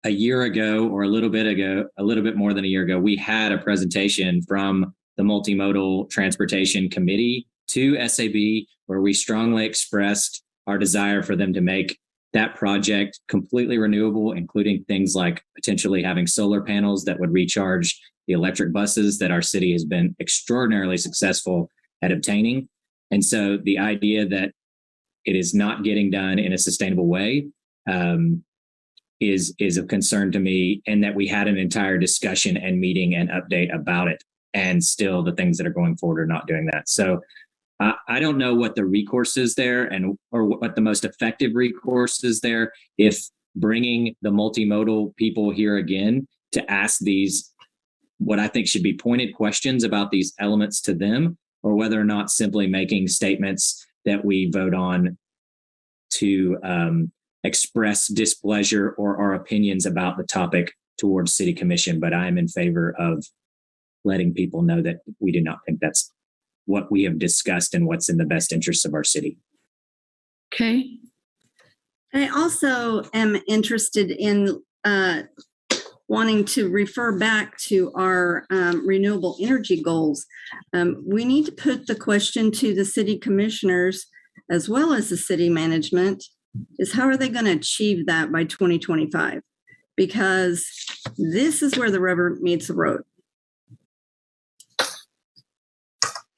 a year ago, or a little bit more than a year ago, we had a presentation from the Multimodal Transportation Committee to SAB, where we strongly expressed our desire for them to make that project completely renewable, including things like potentially having solar panels that would recharge the electric buses that our city has been extraordinarily successful at obtaining. And so the idea that it is not getting done in a sustainable way is of concern to me, and that we had an entire discussion and meeting and update about it, and still the things that are going forward are not doing that. So I don't know what the recourse is there or what the most effective recourse is there, if bringing the multimodal people here again to ask these, what I think should be pointed questions about these elements to them, or whether or not simply making statements that we vote on to express displeasure or our opinions about the topic towards city commission. But I am in favor of letting people know that we do not think that's what we have discussed and what's in the best interest of our city. Okay. I also am interested in wanting to refer back to our renewable energy goals. We need to put the question to the city commissioners as well as the city management is how are they going to achieve that by 2025? Because this is where the rubber meets the road.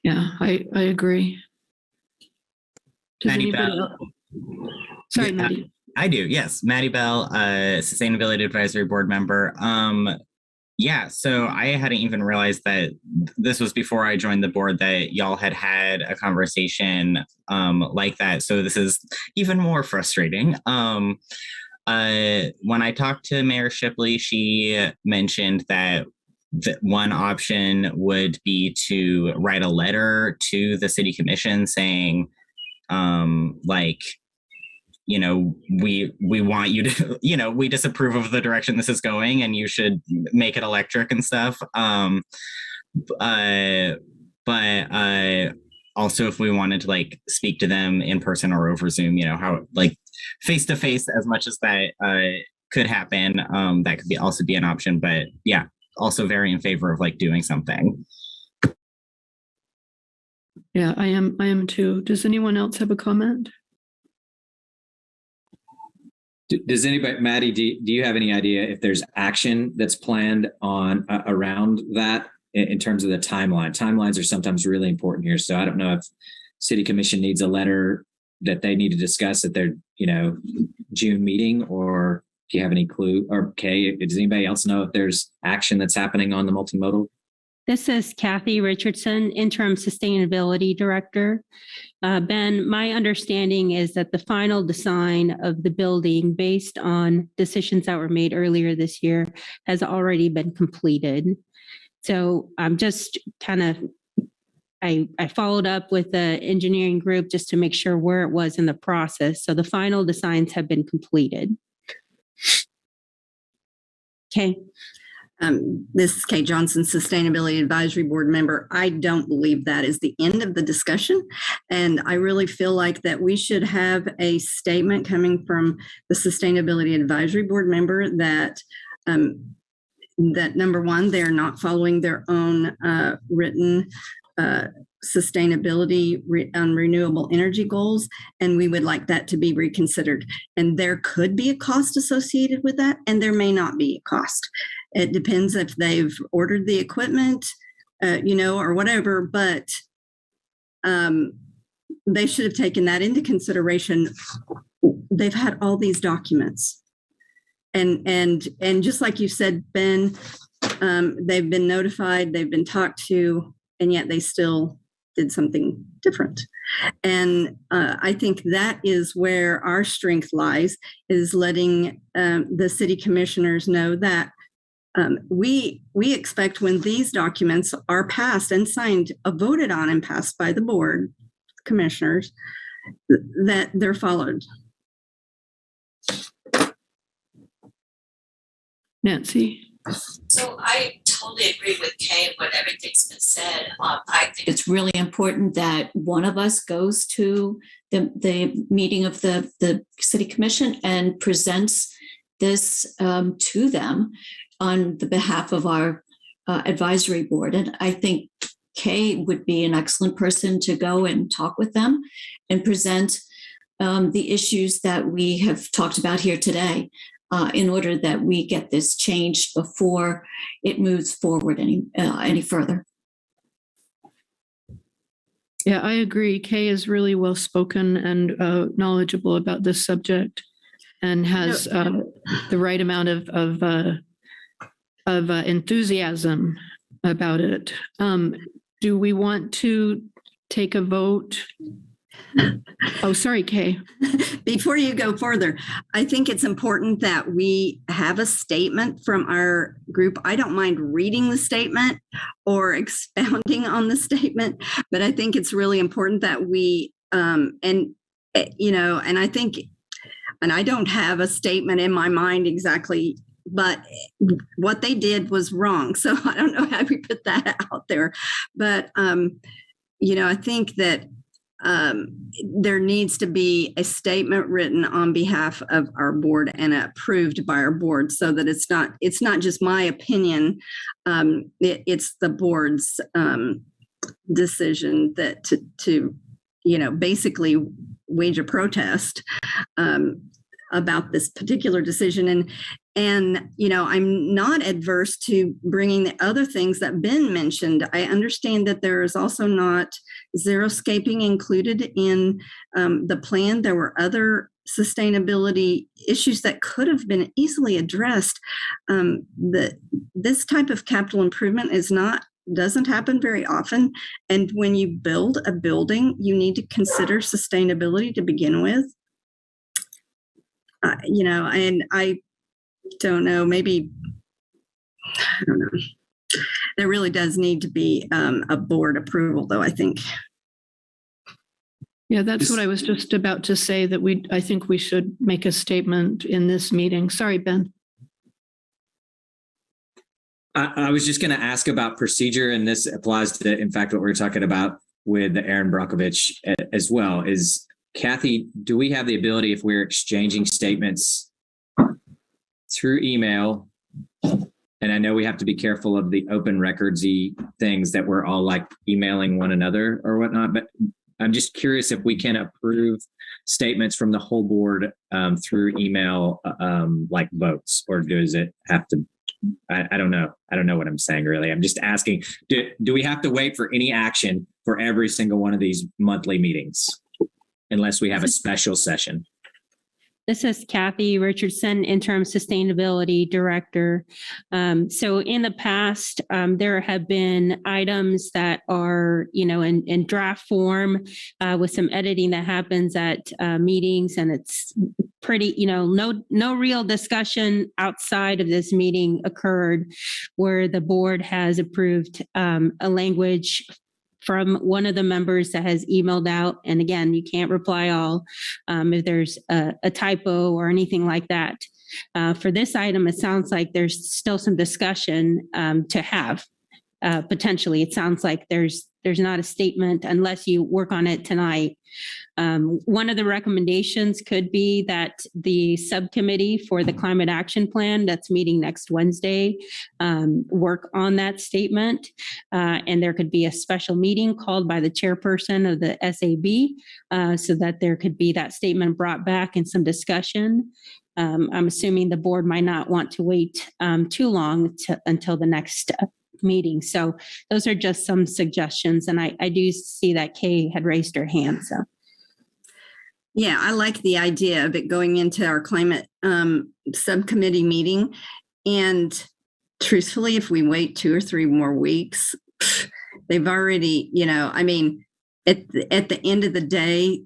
Yeah, I agree. Does Maddie anybody Bell. else? Sorry, Yeah, Maddie. I do. Yes. Maddie Bell, Sustainability Advisory Board member. Yeah, so I hadn't even realized that this was before I joined the board that y'all had a conversation like that. So this is even more frustrating. When I talked to Mayor Shipley, she mentioned that one option would be to write a letter to the city commission saying, we want you to, we disapprove of the direction this is going and you should make it electric and stuff. But also if we wanted to speak to them in person or over Zoom, how face to face as much as that could happen, that could also be an option. But yeah, also very in favor of doing something. Yeah, I am too. Does anyone else have a comment? Does anybody, Maddie, do you have any idea if there's action that's planned on around that in terms of the timeline? Timelines are sometimes really important here. So I don't know if City Commission needs a letter that they need to discuss at their, June meeting, or do you have any clue? Or Kay, does anybody else know if there's action that's happening on the multimodal? This is Kathy Richardson, Interim Sustainability Director. Ben, my understanding is that the final design of the building based on decisions that were made earlier this year has already been completed. So I'm just I followed up with the engineering group just to make sure where it was in the process. So the final designs have been completed. Okay. This is Kay Johnson, Sustainability Advisory Board member. I don't believe that is the end of the discussion. And I really feel like that we should have a statement coming from the Sustainability Advisory Board member that that number one, they're not following their own written sustainability on renewable energy goals, and we would like that to be reconsidered. And there could be a cost associated with that, and there may not be a cost. It depends if they've ordered the equipment, or whatever, but they should have taken that into consideration. They've had all these documents. And just like you said, Ben, they've been notified, they've been talked to, and yet they still did something different. And I think that is where our strength lies, is letting the city commissioners know that we expect when these documents are passed and signed, voted on and passed by the board commissioners, that they're followed. Nancy? So I totally agree with Kay and what everything's been said. I think it's really important that one of us goes to the meeting of the city commission and presents this to them on the behalf of our advisory board. And I think Kay would be an excellent person to go and talk with them and present the issues that we have talked about here today. In order that we get this changed before it moves forward any further. Yeah, I agree. Kay is really well spoken and knowledgeable about this subject, and has the right amount of enthusiasm about it. Do we want to take a vote? Oh, sorry, Kay. Before you go further, I think it's important that we have a statement from our group. I don't mind reading the statement or expounding on the statement, but I think it's really important that we, and I think, and I don't have a statement in my mind exactly but what they did was wrong. So I don't know how we put that out there, but I think that there needs to be a statement written on behalf of our board and approved by our board, so that it's not just my opinion. It's the board's decision that to basically wage a protest about this particular decision. And I'm not adverse to bringing the other things that Ben mentioned. I understand that there is also not xeriscaping included in the plan. There were other sustainability issues that could have been easily addressed. This type of capital improvement doesn't happen very often. And when you build a building, you need to consider sustainability to begin with. And I don't know, maybe, I don't know. There really does need to be a board approval, though, I think. Yeah, that's what I was just about to say, that I think we should make a statement in this meeting. Sorry, Ben. I was just going to ask about procedure, and this applies to, in fact, what we were talking about with the Erin Brockovich as well. Is Kathy, do we have the ability, if we're exchanging statements through email, and I know we have to be careful of the open recordsy things that we're all like emailing one another or whatnot, but I'm just curious if we can approve statements from the whole board through email, like votes, or does it have to? I don't know. I don't know what I'm saying, really. I'm just asking, do we have to wait for any action for every single one of these monthly meetings unless we have a special session? This is Kathy Richardson, Interim Sustainability Director. So in the past, there have been items that are, in draft form with some editing that happens at meetings, and it's pretty, no real discussion outside of this meeting occurred where the board has approved a language from one of the members that has emailed out. And again, you can't reply all if there's a typo or anything like that. For this item, it sounds like there's still some discussion to have. Potentially, it sounds like there's not a statement unless you work on it tonight. One of the recommendations could be that the subcommittee for the Climate Action Plan that's meeting next Wednesday work on that statement. And there could be a special meeting called by the chairperson of the SAB so that there could be that statement brought back and some discussion. I'm assuming the board might not want to wait too long until the next meeting. So those are just some suggestions. And I do see that Kay had raised her hand. So. Yeah, I like the idea of it going into our climate subcommittee meeting. And truthfully, if we wait 2 or 3 more weeks, they've already, at the end of the day,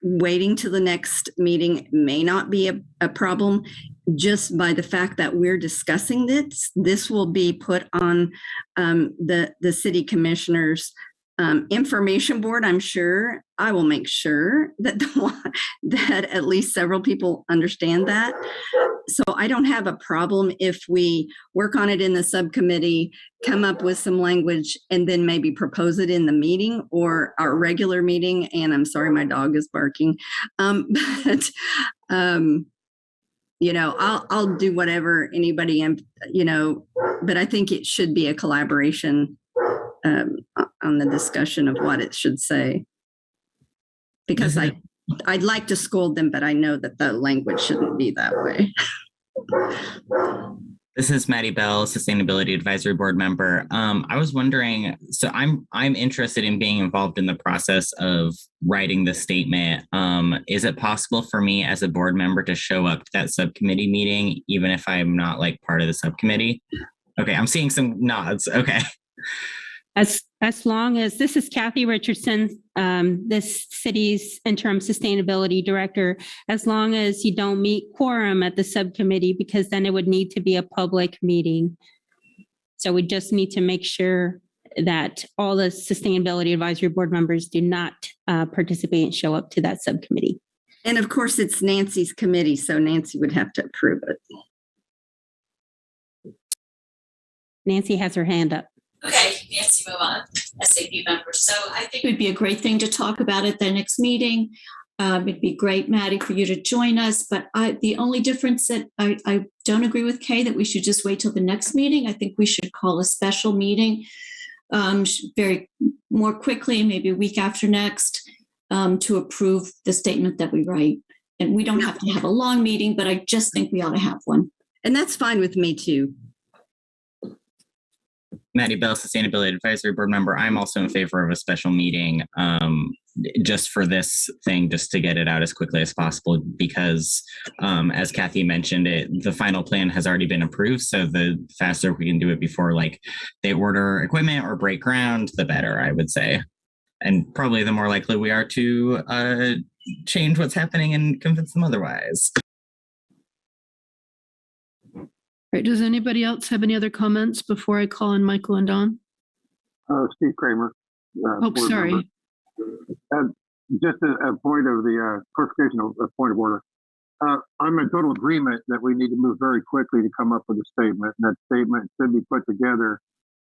waiting to the next meeting may not be a problem. Just by the fact that we're discussing this will be put on the city commissioners information board. I'm sure I will make sure that that at least several people understand that. So I don't have a problem if we work on it in the subcommittee, come up with some language, and then maybe propose it in the meeting or our regular meeting. And I'm sorry, my dog is barking. I'll do whatever anybody, but I think it should be a collaboration on the discussion of what it should say. Because I'd like to scold them, but I know that the language shouldn't be that way. This is Maddie Bell, Sustainability Advisory Board member. I was wondering, so I'm interested in being involved in the process of writing the statement. Is it possible for me as a board member to show up to that subcommittee meeting, even if I'm not like part of the subcommittee? Okay, I'm seeing some nods. Okay. As long as, this is Kathy Richardson, this city's interim sustainability director, as long as you don't meet quorum at the subcommittee, because then it would need to be a public meeting. So we just need to make sure that all the sustainability advisory board members do not participate and show up to that subcommittee. And of course, it's Nancy's committee, so Nancy would have to approve it. Nancy has her hand up. Okay, Nancy Muma, SAP member. So I think it would be a great thing to talk about at the next meeting. It'd be great, Maddie, for you to join us. But the only difference that I don't agree with Kay that we should just wait till the next meeting. I think we should call a special meeting very more quickly, maybe a week after next, to approve the statement that we write. And we don't have to have a long meeting, but I just think we ought to have one. And that's fine with me too. Maddie Bell, Sustainability Advisory Board member. I'm also in favor of a special meeting just for this thing, just to get it out as quickly as possible, because as Kathy mentioned, the final plan has already been approved. So the faster we can do it before like they order equipment or break ground, the better, I would say. And probably the more likely we are to change what's happening and convince them otherwise. Right, does anybody else have any other comments before I call on Michael and Don? Steve Kramer. Oh, board sorry. member. Just a point of the clarification of a point of order. I'm in total agreement that we need to move very quickly to come up with a statement. And that statement should be put together.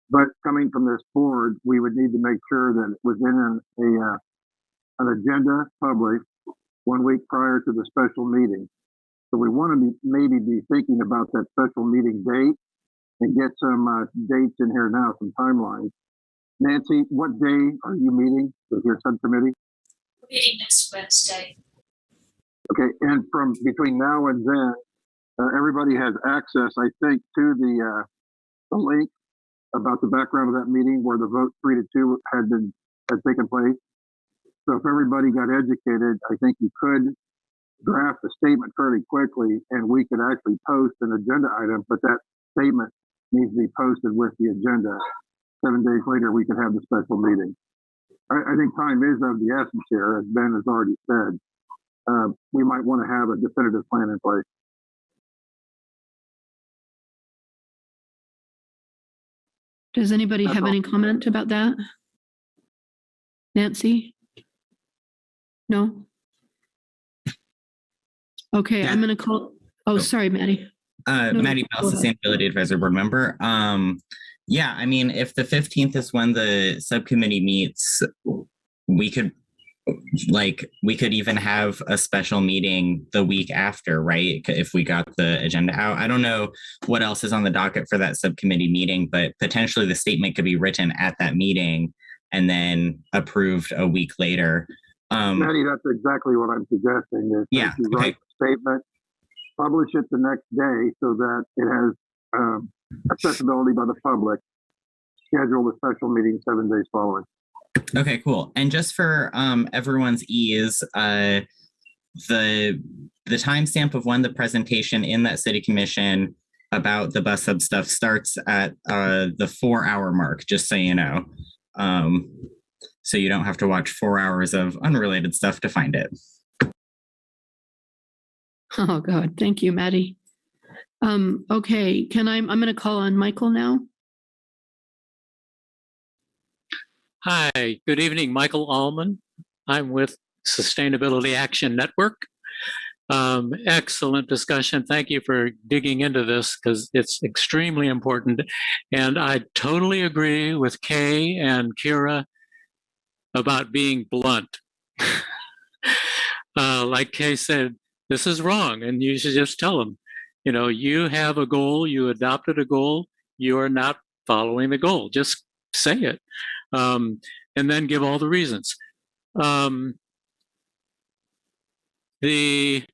But coming from this board, we would need to make sure that it was in an agenda published 1 week prior to the special meeting. So we want to maybe be thinking about that special meeting date and get some dates in here now, some timelines. Nancy, what day are you meeting with your subcommittee? We're meeting next Wednesday. Okay, and from between now and then, everybody has access, I think, to the link about the background of that meeting where the vote 3-2 had taken place. So if everybody got educated, I think you could draft a statement fairly quickly and we could actually post an agenda item, but that statement needs to be posted with the agenda. 7 days later, we could have the special meeting. I think time is of the essence here, as Ben has already said. We might want to have a definitive plan in place. Does anybody have any comment about that? Nancy? No? Okay, Yeah. I'm going to call. Oh, sorry, Maddie. Maddie Bell, Sustainability Advisory Board member. Yeah, I mean, if the 15th is when the subcommittee meets, we could even have a special meeting the week after, right? If we got the agenda out. I don't know what else is on the docket for that subcommittee meeting, but potentially the statement could be written at that meeting and then approved a week later. Maddie, that's exactly what I'm suggesting. Is yeah, you write the statement, publish it the next day so that it has accessibility by the public, schedule the special meeting 7 days following. Okay, cool. And just for everyone's ease, the timestamp of when the presentation in that city commission about the bus sub stuff starts at the 4-hour mark, just so you know. So you don't have to watch 4 hours of unrelated stuff to find it. Oh, God. Thank you, Maddie. Okay, I'm going to call on Michael now. Hi, good evening, Michael Allman. I'm with Sustainability Action Network. Excellent discussion. Thank you for digging into this because it's extremely important. And I totally agree with Kay and Kira about being blunt. Like Kay said, this is wrong, and you should just tell them, you have a goal, you adopted a goal, you are not following the goal. Just say it. And then give all the reasons. The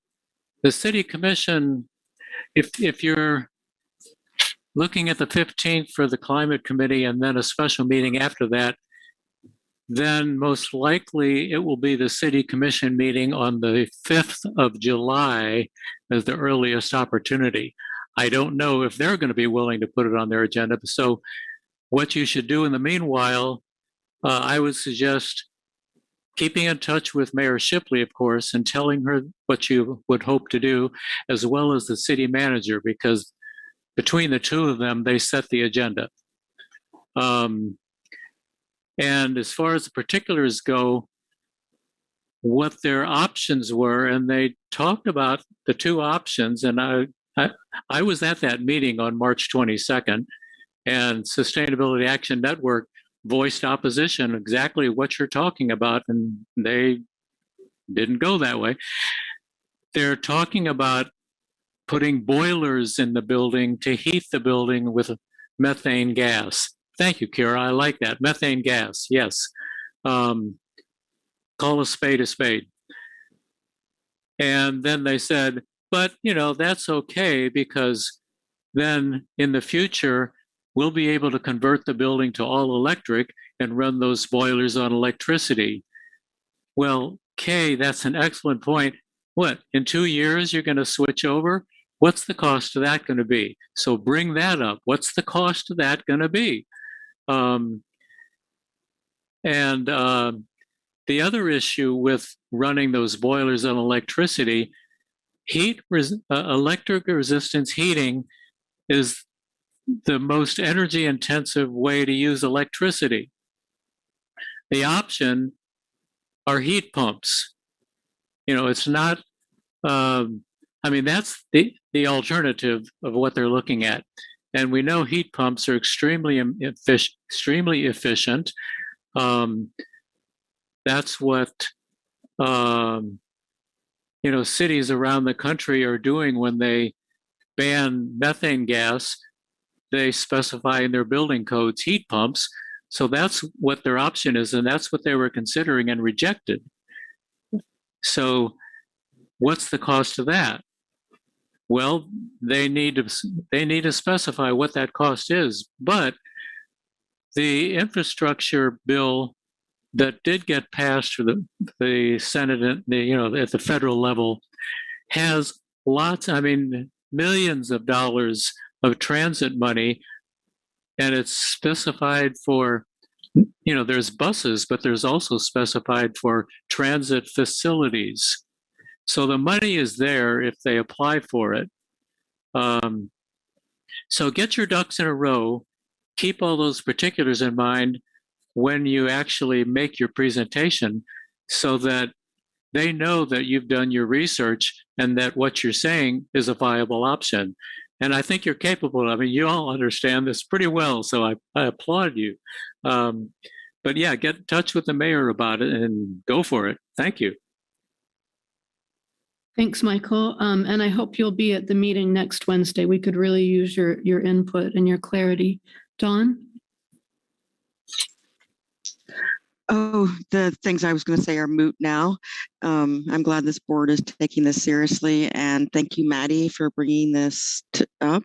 city commission, if you're looking at the 15th for the climate committee and then a special meeting after that, then most likely it will be the city commission meeting on the 5th of July as the earliest opportunity. I don't know if they're going to be willing to put it on their agenda. So what you should do in the meanwhile, I would suggest keeping in touch with Mayor Shipley, of course, and telling her what you would hope to do, as well as the city manager, because between the two of them, they set the agenda. And as far as the particulars go, what their options were, and they talked about the two options, and I was at that meeting on March 22nd, and Sustainability Action Network voiced opposition, exactly what you're talking about, and they didn't go that way. They're talking about putting boilers in the building to heat the building with methane gas. Thank you, Kira. I like that. Methane gas, yes. Call a spade a spade. And then they said, but, that's okay because then in the future, we'll be able to convert the building to all electric and run those boilers on electricity. Well, Kay, that's an excellent point. What, in 2 years, you're going to switch over? What's the cost of that going to be? So bring that up. What's the cost of that going to be? The other issue with running those boilers on electricity, electric resistance heating is the most energy intensive way to use electricity. The option are heat pumps. It's not, that's the alternative of what they're looking at. And we know heat pumps are extremely efficient. That's what, cities around the country are doing when they ban methane gas. They specify in their building codes heat pumps. So that's what their option is, and that's what they were considering and rejected. So what's the cost of that? Well, they need to specify what that cost is. But the infrastructure bill that did get passed for the Senate, at the federal level, has millions of dollars of transit money, and it's specified for, there's buses, but there's also specified for transit facilities. So the money is there if they apply for it. So get your ducks in a row, keep all those particulars in mind when you actually make your presentation so that they know that you've done your research and that what you're saying is a viable option. And I think you're capable. You all understand this pretty well, so I applaud you. But yeah, get in touch with the mayor about it and go for it. Thank you. Thanks, Michael. And I hope you'll be at the meeting next Wednesday. We could really use your input and your clarity. Dawn? Oh, the things I was going to say are moot now. I'm glad this board is taking this seriously, and thank you, Maddie, for bringing this up.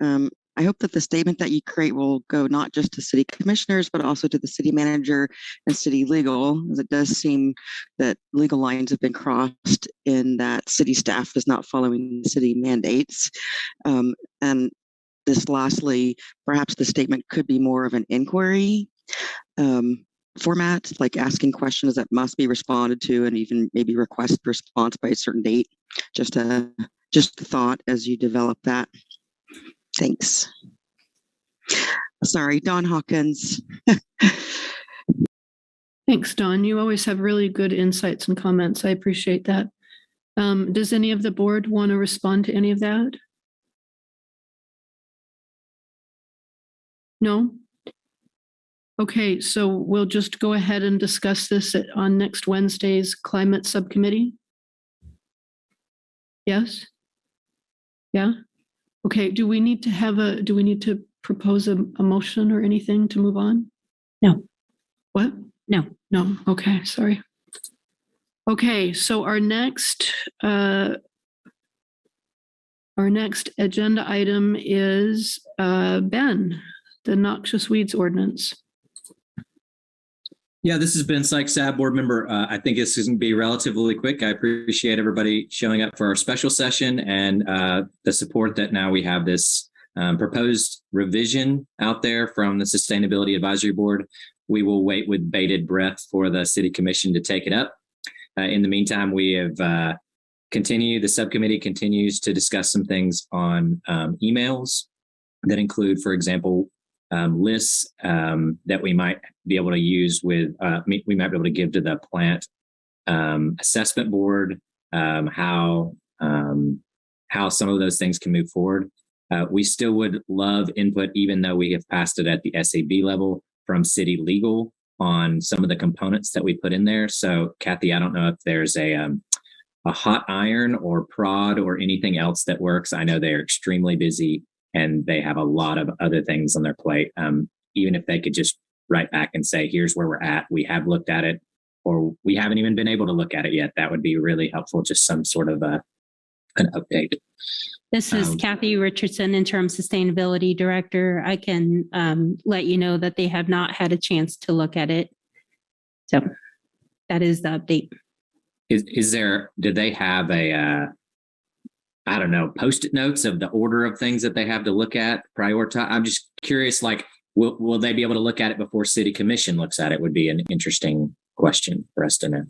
I hope that the statement that you create will go not just to city commissioners, but also to the city manager and city legal, as it does seem that legal lines have been crossed in that city staff is not following city mandates. And this lastly, perhaps the statement could be more of an inquiry format, like asking questions that must be responded to and even maybe request response by a certain date. Just a thought as you develop that. Thanks. Sorry, Dawn Hawkins. Thanks, Dawn. You always have really good insights and comments. I appreciate that. Does any of the board want to respond to any of that? No? Okay, so we'll just go ahead and discuss this on next Wednesday's Climate Subcommittee. Yes? Yeah? Okay, do we need to propose a motion or anything to move on? No. What? No. No, okay, sorry. Okay, so our next agenda item is Ben, the Noxious Weeds Ordinance. Yeah, this has been Sikes, board member. I think this is going to be relatively quick. I appreciate everybody showing up for our special session and the support that now we have this proposed revision out there from the Sustainability Advisory Board. We will wait with bated breath for the City Commission to take it up. In the meantime, we have the subcommittee continues to discuss some things on emails that include, for example, lists that we might be able to use with, we might be able to give to the plant assessment board, how some of those things can move forward. We still would love input, even though we have passed it at the SAB level, from city legal on some of the components that we put in there. So Kathy, I don't know if there's a hot iron or prod or anything else that works. I know they're extremely busy and they have a lot of other things on their plate. Even if they could just write back and say, here's where we're at, we have looked at it, or we haven't even been able to look at it yet, that would be really helpful. Just some sort of an update. This is Kathy Richardson, Interim Sustainability Director. I can let you know that they have not had a chance to look at it. So that is the update. Did they have a, I don't know, Post-it notes of the order of things that they have to look at, prioritize? I'm just curious, like, will they be able to look at it before City Commission looks at it? Would be an interesting question for us to know.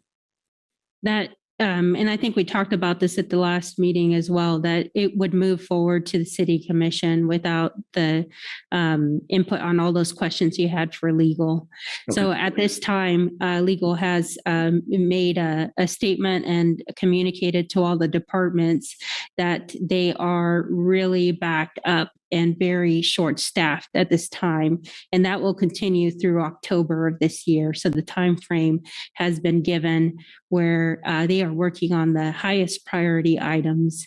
That, and I think we talked about this at the last meeting as well, that it would move forward to the City Commission without the input on all those questions you had for legal. Okay. So at this time, legal has made a statement and communicated to all the departments that they are really backed up and very short-staffed at this time, and that will continue through October of this year. So the time frame has been given where they are working on the highest priority items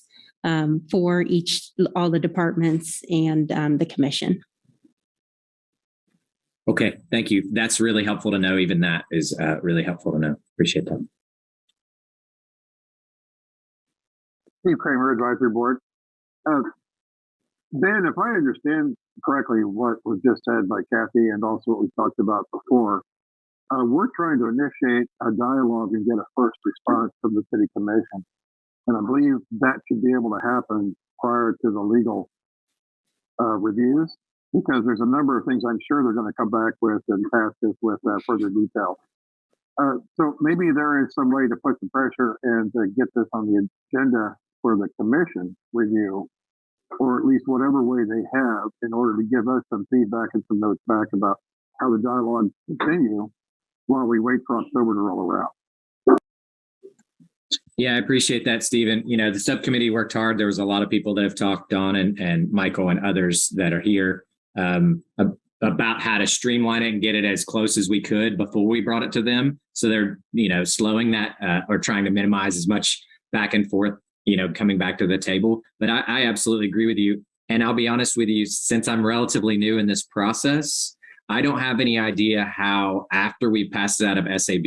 for all the departments and the commission. Okay, thank you. That's really helpful to know. Even that is really helpful to know. Appreciate that. Steve Kramer, Advisory Board. Ben, if I understand correctly what was just said by Kathy and also what we talked about before, we're trying to initiate a dialogue and get a first response from the City Commission. And I believe that should be able to happen prior to the legal reviews, because there's a number of things I'm sure they're going to come back with and pass this with further detail. So maybe there is some way to put some pressure and to get this on the agenda for the Commission review, or at least whatever way they have, in order to give us some feedback and some notes back about how the dialogue continue while we wait for October to roll around. Yeah, I appreciate that, Stephen. You know, the subcommittee worked hard. There was a lot of people that have talked on, and Michael and others that are here about how to streamline it and get it as close as we could before we brought it to them. So they're, slowing that or trying to minimize as much back and forth, coming back to the table. But I absolutely agree with you. And I'll be honest with you, since I'm relatively new in this process, I don't have any idea how, after we pass it out of SAB,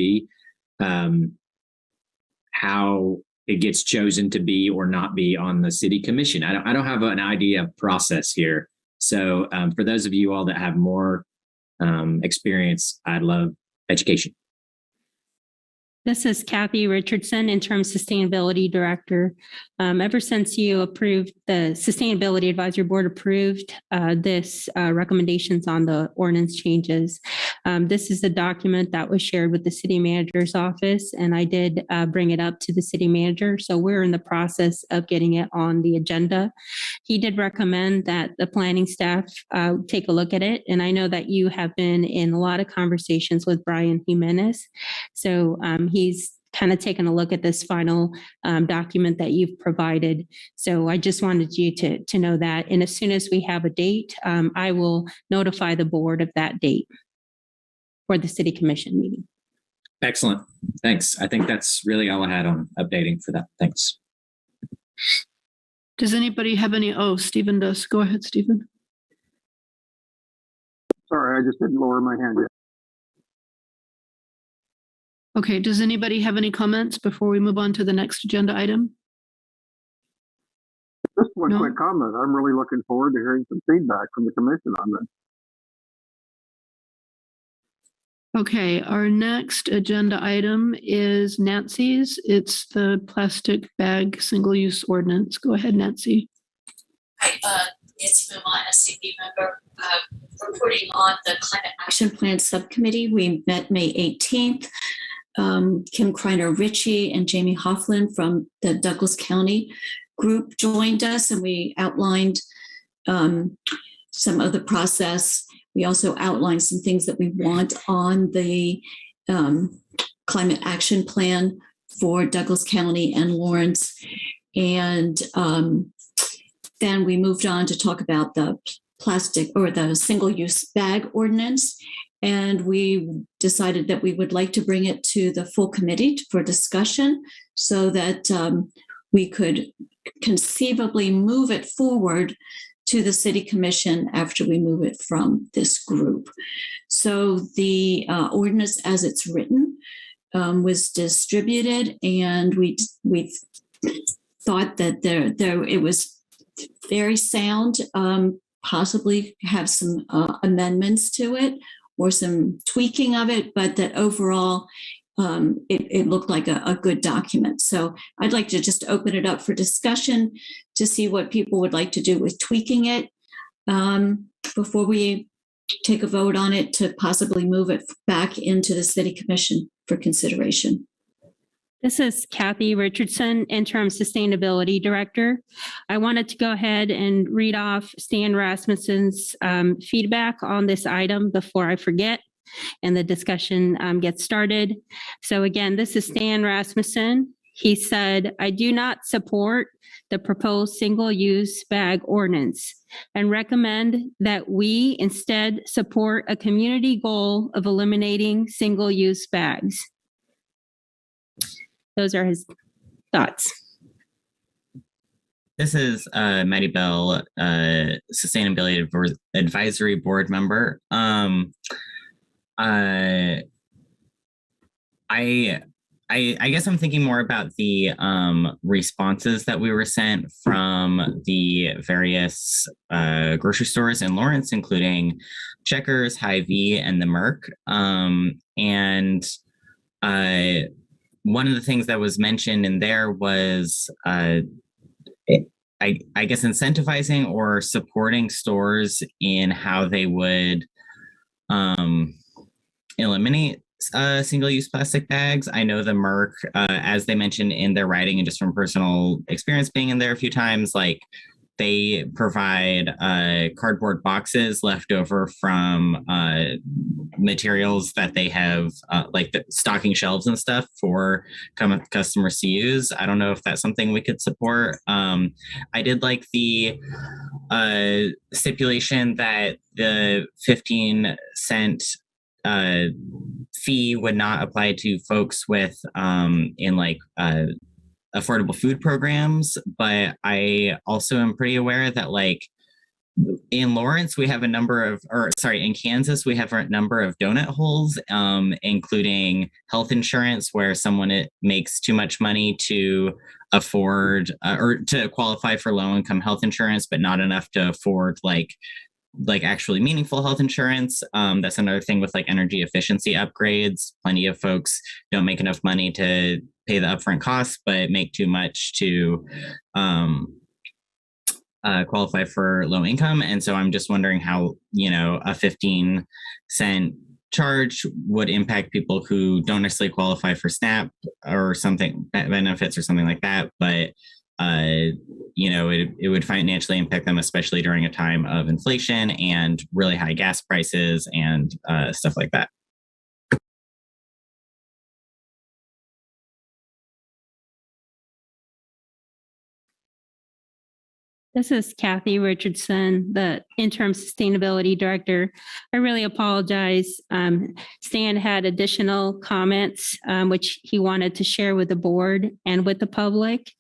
how it gets chosen to be or not be on the City Commission. I don't have an idea of process here. So for those of you all that have more experience, I'd love education. This is Kathy Richardson, Interim Sustainability Director. Ever since you approved, the Sustainability Advisory Board approved this recommendations on the ordinance changes. This is a document that was shared with the City Manager's office, and I did bring it up to the City Manager. So we're in the process of getting it on the agenda. He did recommend that the planning staff take a look at it. And I know that you have been in a lot of conversations with Brian Jimenez. So he's kind of taken a look at this final document that you've provided. So I just wanted you to know that. And as soon as we have a date, I will notify the board of that date for the City Commission meeting. Excellent. Thanks. I think that's really all I had on updating for that. Thanks. Does anybody have any? Oh, Stephen does. Go ahead, Stephen. Sorry, I just didn't lower my hand yet. Okay, does anybody have any comments before we move on to the next agenda item? Just one quick comment. I'm really looking forward to hearing some feedback from the Commission on this. Okay, our next agenda item is Nancy's. It's the plastic bag single-use ordinance. Go ahead, Nancy. Hi, Nancy Muma, SAP member, reporting on the Climate Action Plan Subcommittee. We met May 18th. Kim Kreiner-Ritchie and Jamie Hoffland from the Douglas County group joined us, and we outlined some of the process. We also outlined some things that we want on the Climate Action Plan for Douglas County and Lawrence. And then we moved on to talk about the plastic or the single-use bag ordinance. And we decided that we would like to bring it to the full committee for discussion so that we could conceivably move it forward to the city commission after we move it from this group. So the ordinance as it's written was distributed, and we thought that it was very sound, possibly have some amendments to it or some tweaking of it, but that overall it looked like a good document. So I'd like to just open it up for discussion to see what people would like to do with tweaking it before we take a vote on it to possibly move it back into the city commission for consideration. This is Kathy Richardson, Interim Sustainability Director. I wanted to go ahead and read off Stan Rasmussen's feedback on this item before I forget and the discussion gets started. So again, this is Stan Rasmussen. He said, I do not support the proposed single-use bag ordinance and recommend that we instead support a community goal of eliminating single-use bags. Those are his thoughts. This is Maddie Bell, Sustainability Advisory Board member. I guess I'm thinking more about the responses that we were sent from the various grocery stores in Lawrence, including Checkers, Hy-Vee, and the Merc. And one of the things that was mentioned in there was, I guess, incentivizing or supporting stores in how they would eliminate single-use plastic bags. I know the Merc, as they mentioned in their writing and just from personal experience being in there a few times, like they provide cardboard boxes left over from materials that they have, like the stocking shelves and stuff for customers to use. I don't know if that's something we could support. I did like the stipulation that the 15-cent fee would not apply to folks with in like affordable food programs, but I also am pretty aware that like in Lawrence we have in Kansas we have a number of donut holes, including health insurance, where someone makes too much money to afford or to qualify for low-income health insurance, but not enough to afford like actually meaningful health insurance. That's another thing with like energy efficiency upgrades. Plenty of folks don't make enough money to pay the upfront costs, but make too much to qualify for low income. And so I'm just wondering how, a 15-cent charge would impact people who don't necessarily qualify for SNAP or something, benefits or something like that. But it would financially impact them, especially during a time of inflation and really high gas prices and stuff like that. This is Kathy Richardson, the Interim Sustainability Director. I really apologize. Stan had additional comments, which he wanted to share with the board and with the public.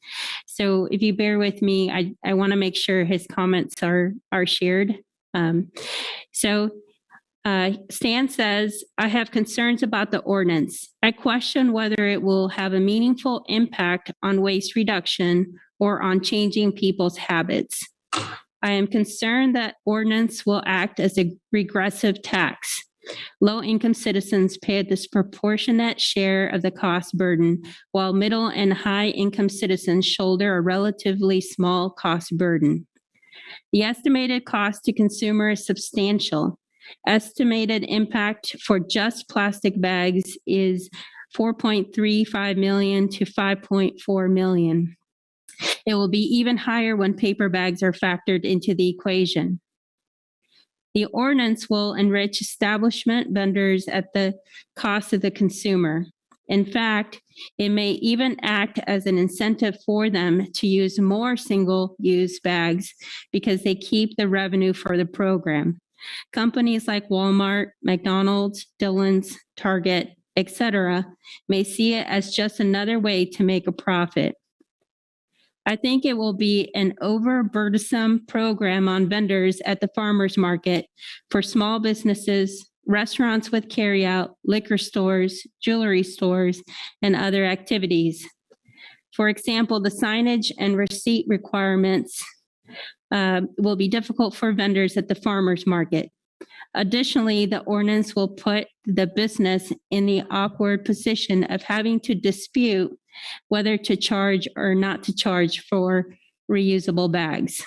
So if you bear with me, I want to make sure his comments are shared. Stan says, I have concerns about the ordinance. I question whether it will have a meaningful impact on waste reduction or on changing people's habits. I am concerned that ordinance will act as a regressive tax. Low-income citizens pay a disproportionate share of the cost burden, while middle and high-income citizens shoulder a relatively small cost burden. The estimated cost to consumer is substantial. Estimated impact for just plastic bags is $4.35 million to $5.4 million. It will be even higher when paper bags are factored into the equation. The ordinance will enrich establishment vendors at the cost of the consumer. In fact, it may even act as an incentive for them to use more single-use bags because they keep the revenue for the program. Companies like Walmart, McDonald's, Dillon's, Target, etc., may see it as just another way to make a profit. I think it will be an overburdensome program on vendors at the farmers market for small businesses, restaurants with carryout, liquor stores, jewelry stores, and other activities. For example, the signage and receipt requirements will be difficult for vendors at the farmers market. Additionally, the ordinance will put the business in the awkward position of having to dispute whether to charge or not to charge for reusable bags.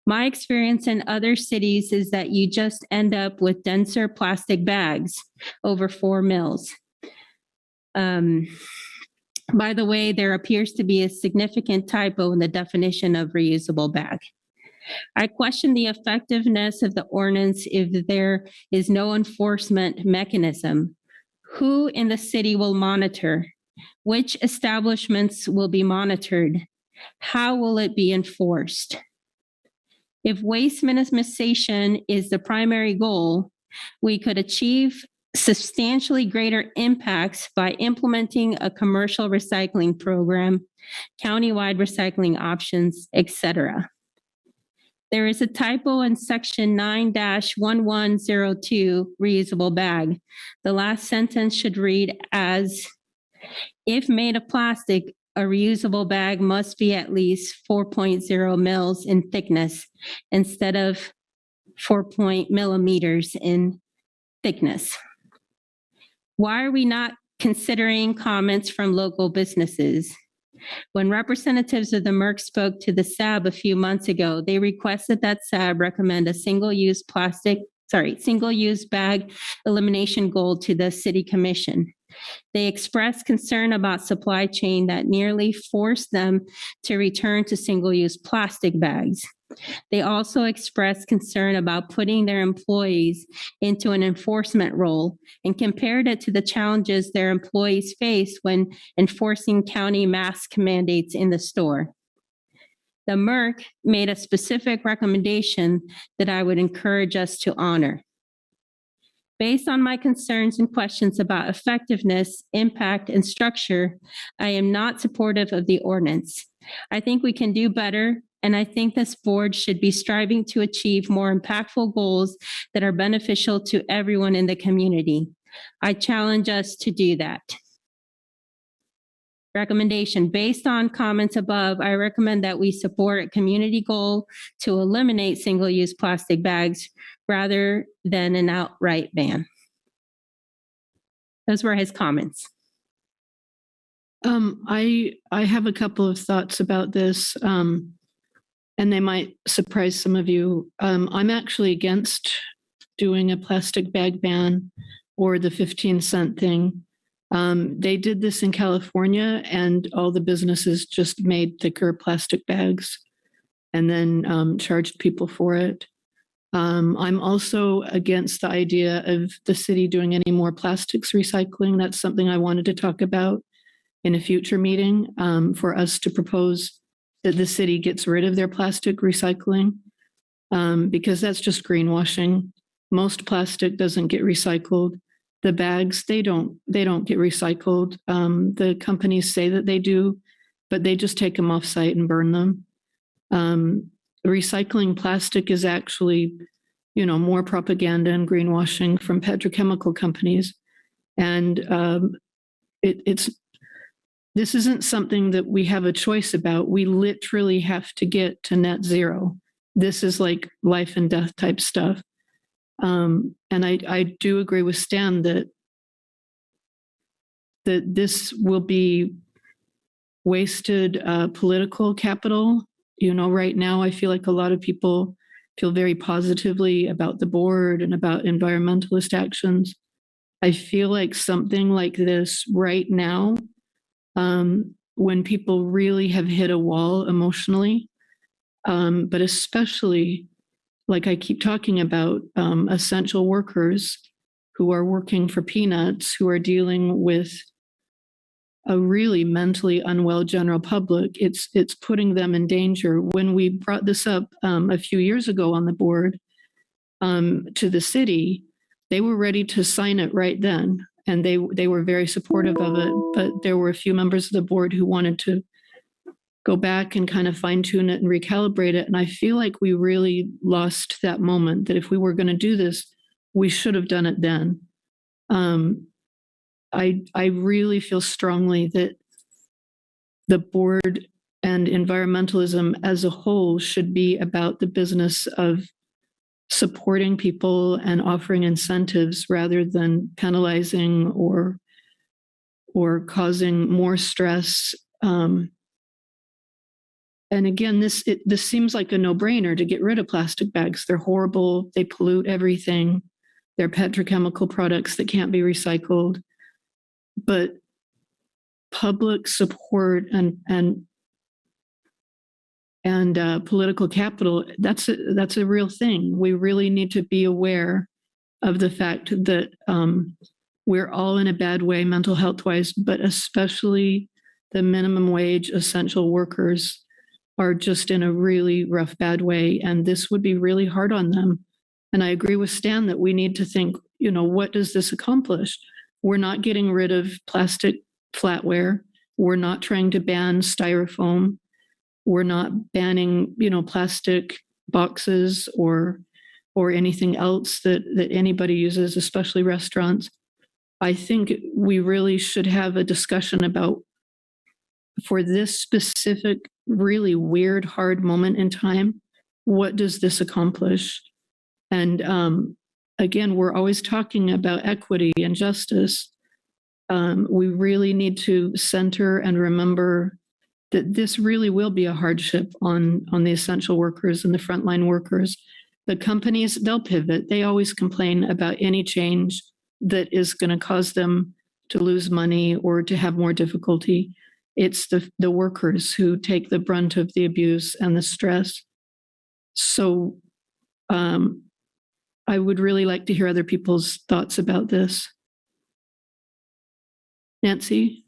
My experience in other cities is that you just end up with denser plastic bags over 4 mils. By the way, there appears to be a significant typo in the definition of reusable bag. I question the effectiveness of the ordinance if there is no enforcement mechanism. Who in the city will monitor? Which establishments will be monitored? How will it be enforced? If waste minimization is the primary goal, we could achieve substantially greater impacts by implementing a commercial recycling program, countywide recycling options, etc. There is a typo in section 9-1102, reusable bag. The last sentence should read as, if made of plastic, a reusable bag must be at least 4.0 mils in thickness instead of 4 millimeters in thickness. Why are we not considering comments from local businesses? When representatives of the MERC spoke to the SAB a few months ago, they requested that SAB recommend a single-use bag elimination goal to the City Commission. They expressed concern about supply chain that nearly forced them to return to single-use plastic bags. They also expressed concern about putting their employees into an enforcement role and compared it to the challenges their employees face when enforcing county mask mandates in the store. The MERC made a specific recommendation that I would encourage us to honor. Based on my concerns and questions about effectiveness, impact, and structure, I am not supportive of the ordinance. I think we can do better, and I think this board should be striving to achieve more impactful goals that are beneficial to everyone in the community. I challenge us to do that. Recommendation, based on comments above, I recommend that we support a community goal to eliminate single-use plastic bags rather than an outright ban. Those were his comments. I have a couple of thoughts about this, and they might surprise some of you. I'm actually against doing a plastic bag ban or the 15-cent thing. They did this in California, and all the businesses just made thicker plastic bags and then charged people for it. I'm also against the idea of the city doing any more plastics recycling. That's something I wanted to talk about in a future meeting, for us to propose that the city gets rid of their plastic recycling, because that's just greenwashing. Most plastic doesn't get recycled. The bags, they don't get recycled. The companies say that they do, but they just take them off site and burn them. Recycling plastic is actually, more propaganda and greenwashing from petrochemical companies. And this isn't something that we have a choice about. We literally have to get to net zero. This is like life and death type stuff. And I do agree with Stan that this will be wasted political capital. Right now, I feel like a lot of people feel very positively about the board and about environmentalist actions. I feel like something like this right now, when people really have hit a wall emotionally, but especially, like I keep talking about, essential workers who are working for peanuts, who are dealing with a really mentally unwell general public. It's putting them in danger. When we brought this up a few years ago on the board to the city, they were ready to sign it right then. And they were very supportive of it. But there were a few members of the board who wanted to go back and kind of fine tune it and recalibrate it. And I feel like we really lost that moment, that if we were going to do this, we should have done it then. I really feel strongly that the board and environmentalism as a whole should be about the business of supporting people and offering incentives rather than penalizing or causing more stress. And again, this seems like a no-brainer to get rid of plastic bags. They're horrible. They pollute everything. They're petrochemical products that can't be recycled. But public support and political capital, that's a real thing. We really need to be aware of the fact that we're all in a bad way mental health wise, but especially the minimum wage essential workers are just in a really rough, bad way. And this would be really hard on them. And I agree with Stan that we need to think, what does this accomplish? We're not getting rid of plastic flatware. We're not trying to ban styrofoam. We're not banning, plastic boxes or anything else that anybody uses, especially restaurants. I think we really should have a discussion about, for this specific, really weird, hard moment in time, what does this accomplish? And again, we're always talking about equity and justice. We really need to center and remember that this really will be a hardship on the essential workers and the frontline workers. The companies, they'll pivot. They always complain about any change that is going to cause them to lose money or to have more difficulty. It's the workers who take the brunt of the abuse and the stress. So I would really like to hear other people's thoughts about this. Nancy?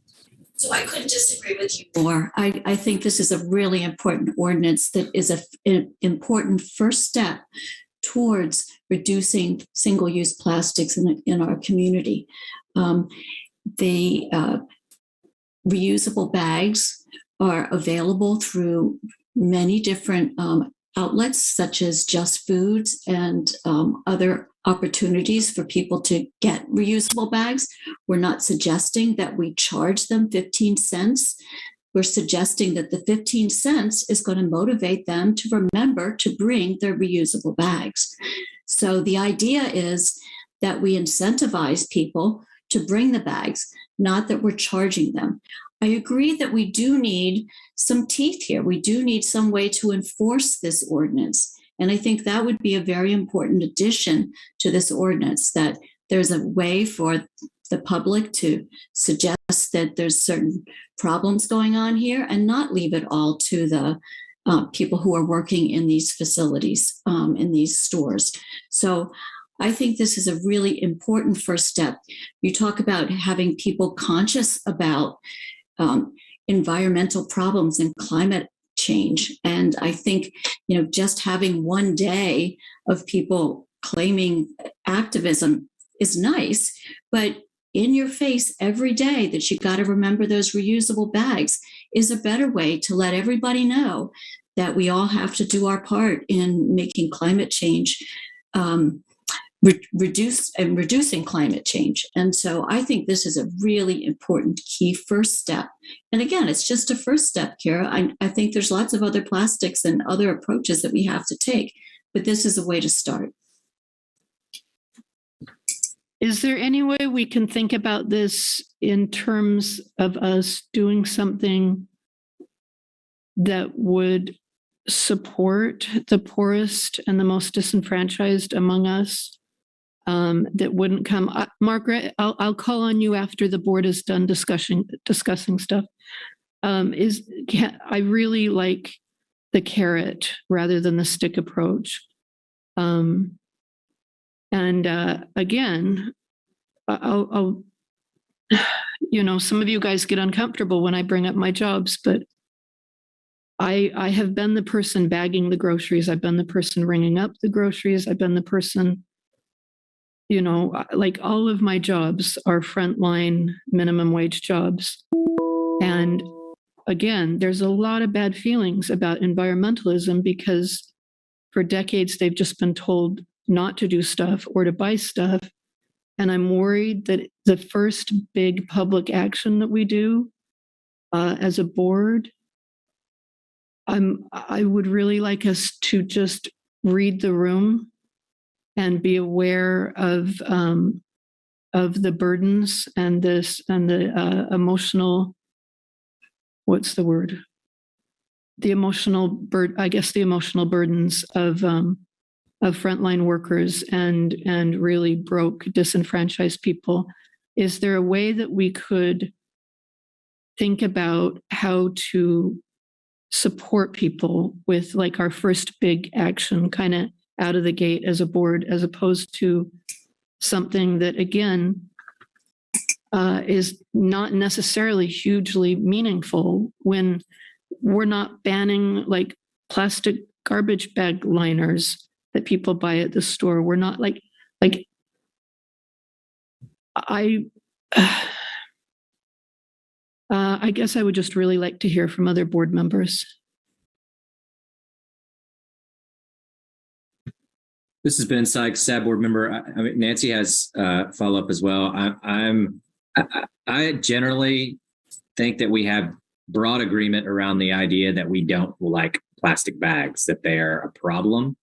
So I couldn't disagree with you more. I think this is a really important ordinance that is an important first step towards reducing single-use plastics in our community. The reusable bags are available through many different outlets, such as Just Foods and other opportunities for people to get reusable bags. We're not suggesting that we charge them 15 cents. We're suggesting that the 15 cents is going to motivate them to remember to bring their reusable bags. So the idea is that we incentivize people to bring the bags, not that we're charging them. I agree that we do need some teeth here. We do need some way to enforce this ordinance. And I think that would be a very important addition to this ordinance, that there's a way for the public to suggest that there's certain problems going on here and not leave it all to the people who are working in these facilities, in these stores. So I think this is a really important first step. You talk about having people conscious about environmental problems and climate change. And I think, just having one day of people claiming activism is nice, but in your face every day that you got to remember those reusable bags is a better way to let everybody know that we all have to do our part in making climate change, reducing climate change. And so I think this is a really important key first step. And again, it's just a first step, Kara. I think there's lots of other plastics and other approaches that we have to take, but this is a way to start. Is there any way we can think about this in terms of us doing something that would support the poorest and the most disenfranchised among us? That wouldn't come. Margaret, I'll call on you after the board is done discussing stuff. I really like the carrot rather than the stick approach. Again, some of you guys get uncomfortable when I bring up my jobs, but I have been the person bagging the groceries. I've been the person ringing up the groceries. I've been the person, like all of my jobs are frontline minimum wage jobs. And again, there's a lot of bad feelings about environmentalism because for decades they've just been told not to do stuff or to buy stuff. And I'm worried that the first big public action that we do as a board, I would really like us to just read the room and be aware of the burdens and the emotional. What's the word? The emotional burdens of frontline workers and really broke, disenfranchised people. Is there a way that we could think about how to support people with like our first big action kind of out of the gate as a board, as opposed to something that again is not necessarily hugely meaningful when we're not banning like plastic garbage bag liners that people buy at the store. We're not like I guess I would just really like to hear from other board members. This has been Sikes, SAB board member. I mean, Nancy has follow up as well. I generally think that we have broad agreement around the idea that we don't like plastic bags, that they are a problem.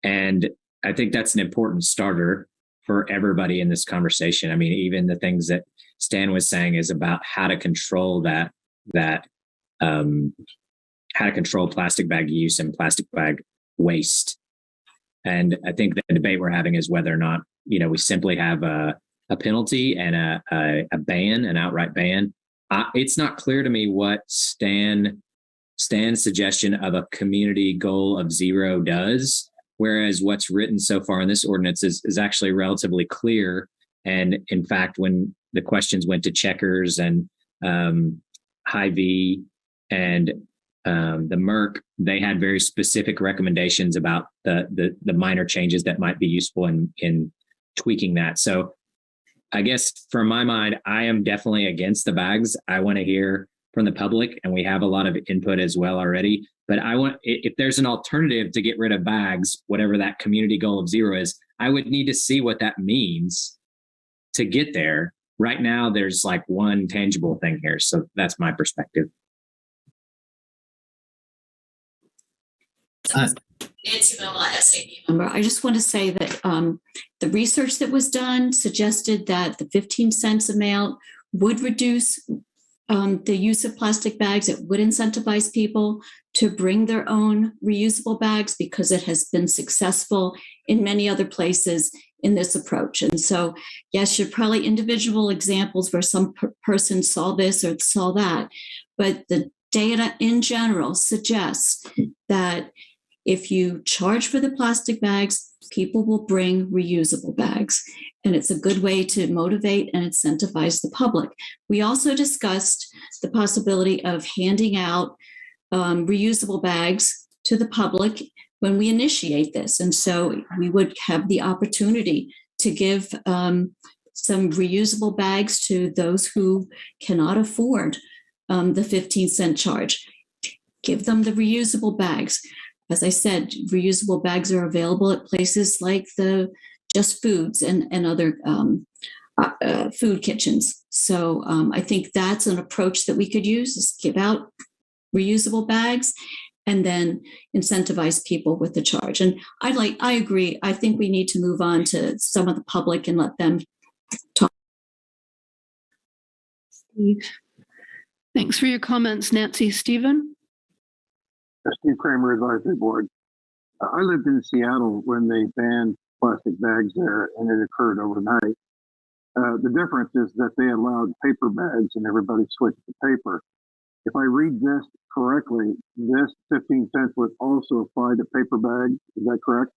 And I think that's an important starter for everybody in this conversation. I mean, even the things that Stan was saying is about how to control how to control plastic bag use and plastic bag waste. And I think the debate we're having is whether or not, we simply have a penalty and a ban, an outright ban. It's not clear to me what Stan's suggestion of a community goal of 0 does, whereas what's written so far in this ordinance is actually relatively clear. And in fact, when the questions went to Checkers and Hy-Vee and the Merck, they had very specific recommendations about the minor changes that might be useful in tweaking that. So I guess from my mind, I am definitely against the bags. I want to hear from the public, and we have a lot of input as well already. But if there's an alternative to get rid of bags, whatever that community goal of 0 is, I would need to see what that means to get there. Right now, there's like one tangible thing here. So that's my perspective. Nancy Muma, SAB member. I just want to say that the research that was done suggested that the 15 cents amount would reduce the use of plastic bags. It would incentivize people to bring their own reusable bags because it has been successful in many other places in this approach. And so, yes, you're probably individual examples where some person saw this or saw that, but the data in general suggests that if you charge for the plastic bags, people will bring reusable bags. And it's a good way to motivate and incentivize the public. We also discussed the possibility of handing out reusable bags to the public when we initiate this. And so we would have the opportunity to give some reusable bags to those who cannot afford the 15-cent charge. Give them the reusable bags. As I said, reusable bags are available at places like the Just Foods and other food kitchens. So I think that's an approach that we could use, is give out reusable bags and then incentivize people with the charge. And I agree. I think we need to move on to some of the public and let them talk. Steve. Thanks for your comments, Nancy. Stephen? Steve Kramer, Advisory Board. I lived in Seattle when they banned plastic bags there, and it occurred overnight. The difference is that they allowed paper bags and everybody switched to paper. If I read this correctly, this 15 cents would also apply to paper bags. Is that correct?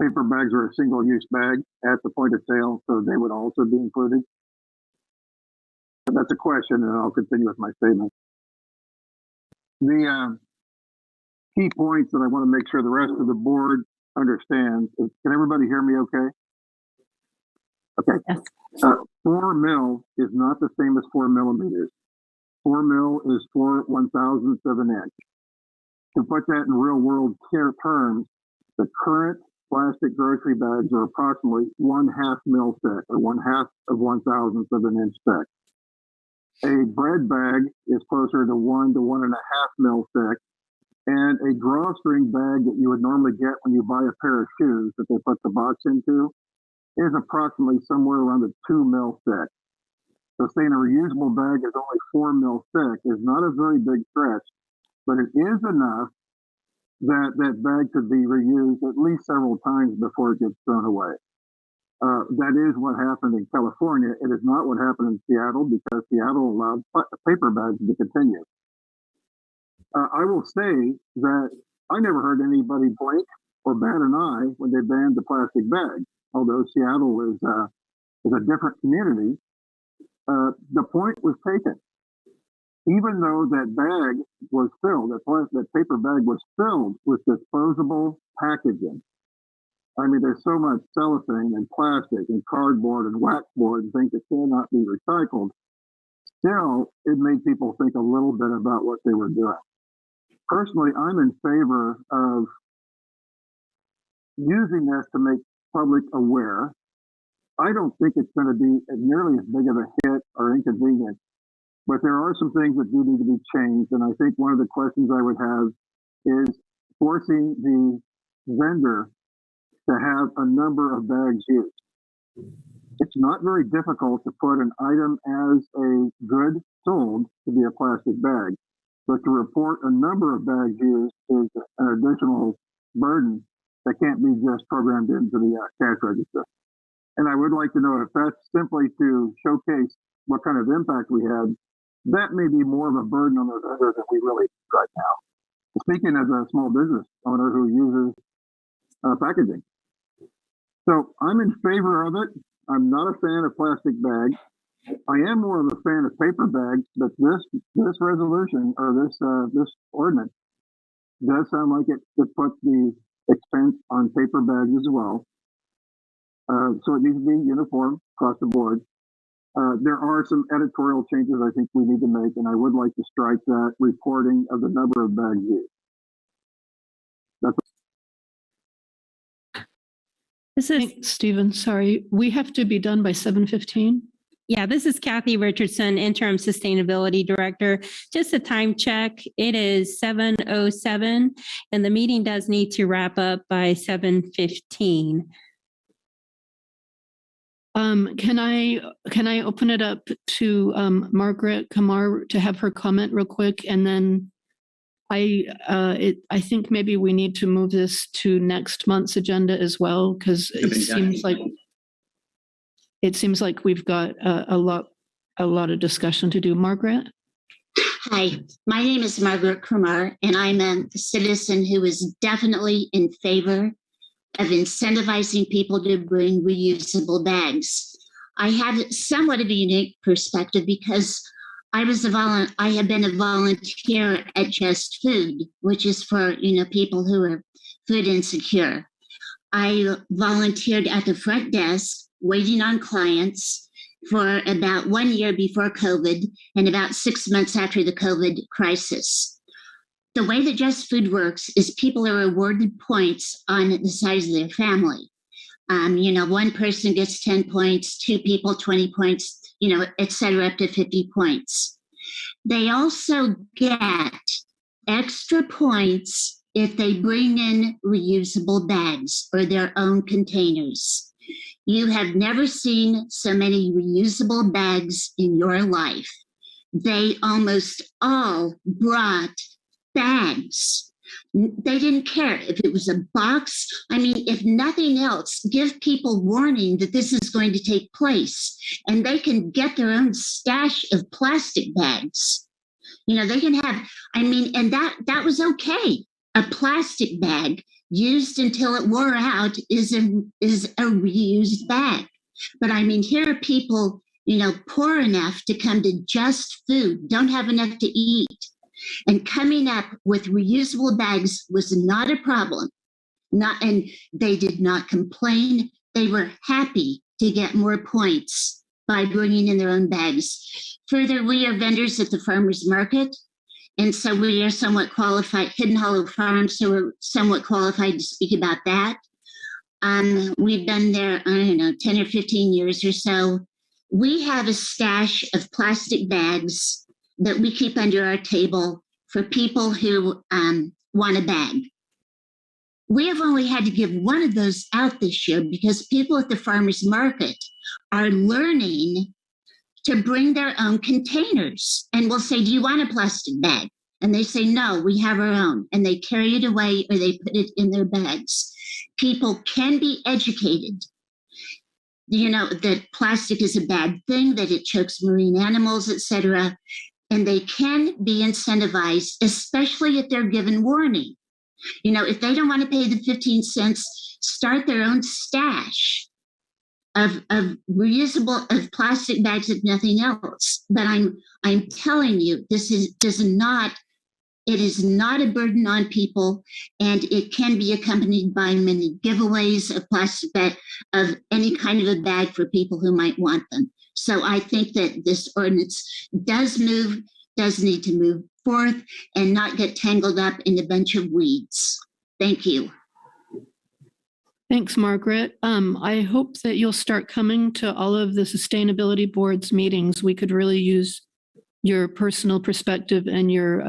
Paper bags are a single-use bag at the point of sale, so they would also be included. That's a question, and I'll continue with my statement. The key points that I want to make sure the rest of the board understands. Can everybody hear me okay? Okay. Yes. 4 mil is not the same as 4 millimeters. 4 mil is 4/1000th of an inch. To put that in real world terms, the current plastic grocery bags are approximately 1/2 mil thick, or 1/2 of 1,000th of an inch thick. A bread bag is closer to 1 to 1.5 mil thick, and a drawstring bag that you would normally get when you buy a pair of shoes that they put the box into is approximately somewhere around the 2 mil thick. So saying a reusable bag is only 4 mil thick is not a very big stretch, but it is enough that that bag could be reused at least several times before it gets thrown away. That is what happened in California. It is not what happened in Seattle, because Seattle allowed paper bags to continue. I will say that I never heard anybody blink or bat an eye when they banned the plastic bag, although Seattle is a different community. The point was taken. Even though that bag was filled, that paper bag was filled with disposable packaging. I mean, there's so much cellophane and plastic and cardboard and waxboard and things that cannot be recycled. Still, it made people think a little bit about what they were doing. Personally, I'm in favor of using this to make public aware. I don't think it's going to be nearly as big of a hit or inconvenience, but there are some things that do need to be changed. And I think one of the questions I would have is forcing the vendor to have a number of bags used. It's not very difficult to put an item as a good sold to be a plastic bag, but to report a number of bags used is an additional burden that can't be just programmed into the cash register. And I would like to know if that's simply to showcase what kind of impact we had. That may be more of a burden on the vendor than we really need right now. Speaking as a small business owner who uses packaging. So I'm in favor of it. I'm not a fan of plastic bags. I am more of a fan of paper bags, but this resolution or this ordinance does sound like it could put the expense on paper bags as well. So it needs to be uniform across the board. There are some editorial changes I think we need to make, and I would like to strike that reporting of the number of bags used. Thanks, Stephen. Sorry, we have to be done by 7:15. Yeah, this is Kathy Richardson, Interim Sustainability Director. Just a time check. It is 7:07, and the meeting does need to wrap up by 7:15. Can I open it up to Margaret Kamar to have her comment real quick, and then I think maybe we need to move this to next month's agenda as well, because it seems like we've got a lot of discussion to do. Margaret? Hi, my name is Margaret Kumar, and I'm a citizen who is definitely in favor of incentivizing people to bring reusable bags. I have somewhat of a unique perspective because I have been a volunteer at Just Food, which is for people who are food insecure. I volunteered at the front desk, waiting on clients for about 1 year before COVID and about 6 months after the COVID crisis. The way that Just Food works is people are awarded points on the size of their family. One person gets 10 points, 2 people, 20 points, et cetera, up to 50 points. They also get extra points if they bring in reusable bags or their own containers. You have never seen so many reusable bags in your life. They almost all brought bags. They didn't care if it was a box. I mean, if nothing else, give people warning that this is going to take place, and they can get their own stash of plastic bags. They can have, and that was okay. A plastic bag used until it wore out is a reused bag. But I mean, here are people, poor enough to come to Just Food, don't have enough to eat. And coming up with reusable bags was not a problem. And they did not complain. They were happy to get more points by bringing in their own bags. Further, we are vendors at the farmers market. And so we are somewhat qualified, Hidden Hollow Farms, so we're somewhat qualified to speak about that. We've been there, 10 or 15 years or so. We have a stash of plastic bags that we keep under our table for people who want a bag. We have only had to give one of those out this year because people at the farmers market are learning to bring their own containers. And we'll say, do you want a plastic bag? And they say, no, we have our own. And they carry it away or they put it in their bags. People can be educated, that plastic is a bad thing, that it chokes marine animals, etc. And they can be incentivized, especially if they're given warning. If they don't want to pay the 15 cents, start their own stash of reusable of plastic bags, if nothing else. But I'm telling you, it is not a burden on people, and it can be accompanied by many giveaways of plastic bag, of any kind of a bag for people who might want them. So I think that this ordinance does need to move forth and not get tangled up in a bunch of weeds. Thank you. Thanks, Margaret. I hope that you'll start coming to all of the Sustainability Board's meetings. We could really use your personal perspective and your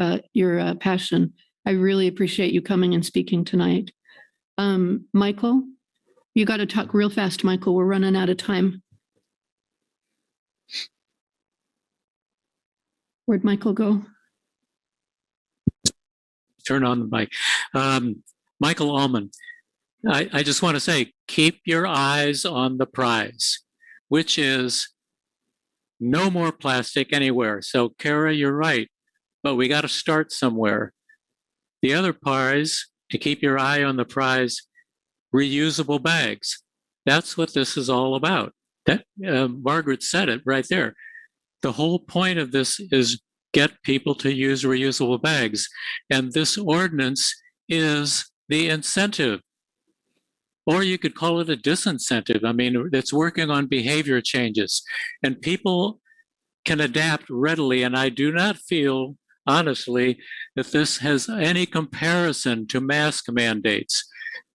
passion. I really appreciate you coming and speaking tonight. Michael, you got to talk real fast, Michael. We're running out of time. Where'd Michael go? Turn on the mic. Michael Allman. I just want to say, keep your eyes on the prize, which is no more plastic anywhere. So, Kara, you're right, but we got to start somewhere. The other prize, to keep your eye on the prize, reusable bags. That's what this is all about. That Margaret said it right there. The whole point of this is get people to use reusable bags. And this ordinance is the incentive. Or you could call it a disincentive. I mean, it's working on behavior changes, and people can adapt readily. And I do not feel, honestly, that this has any comparison to mask mandates.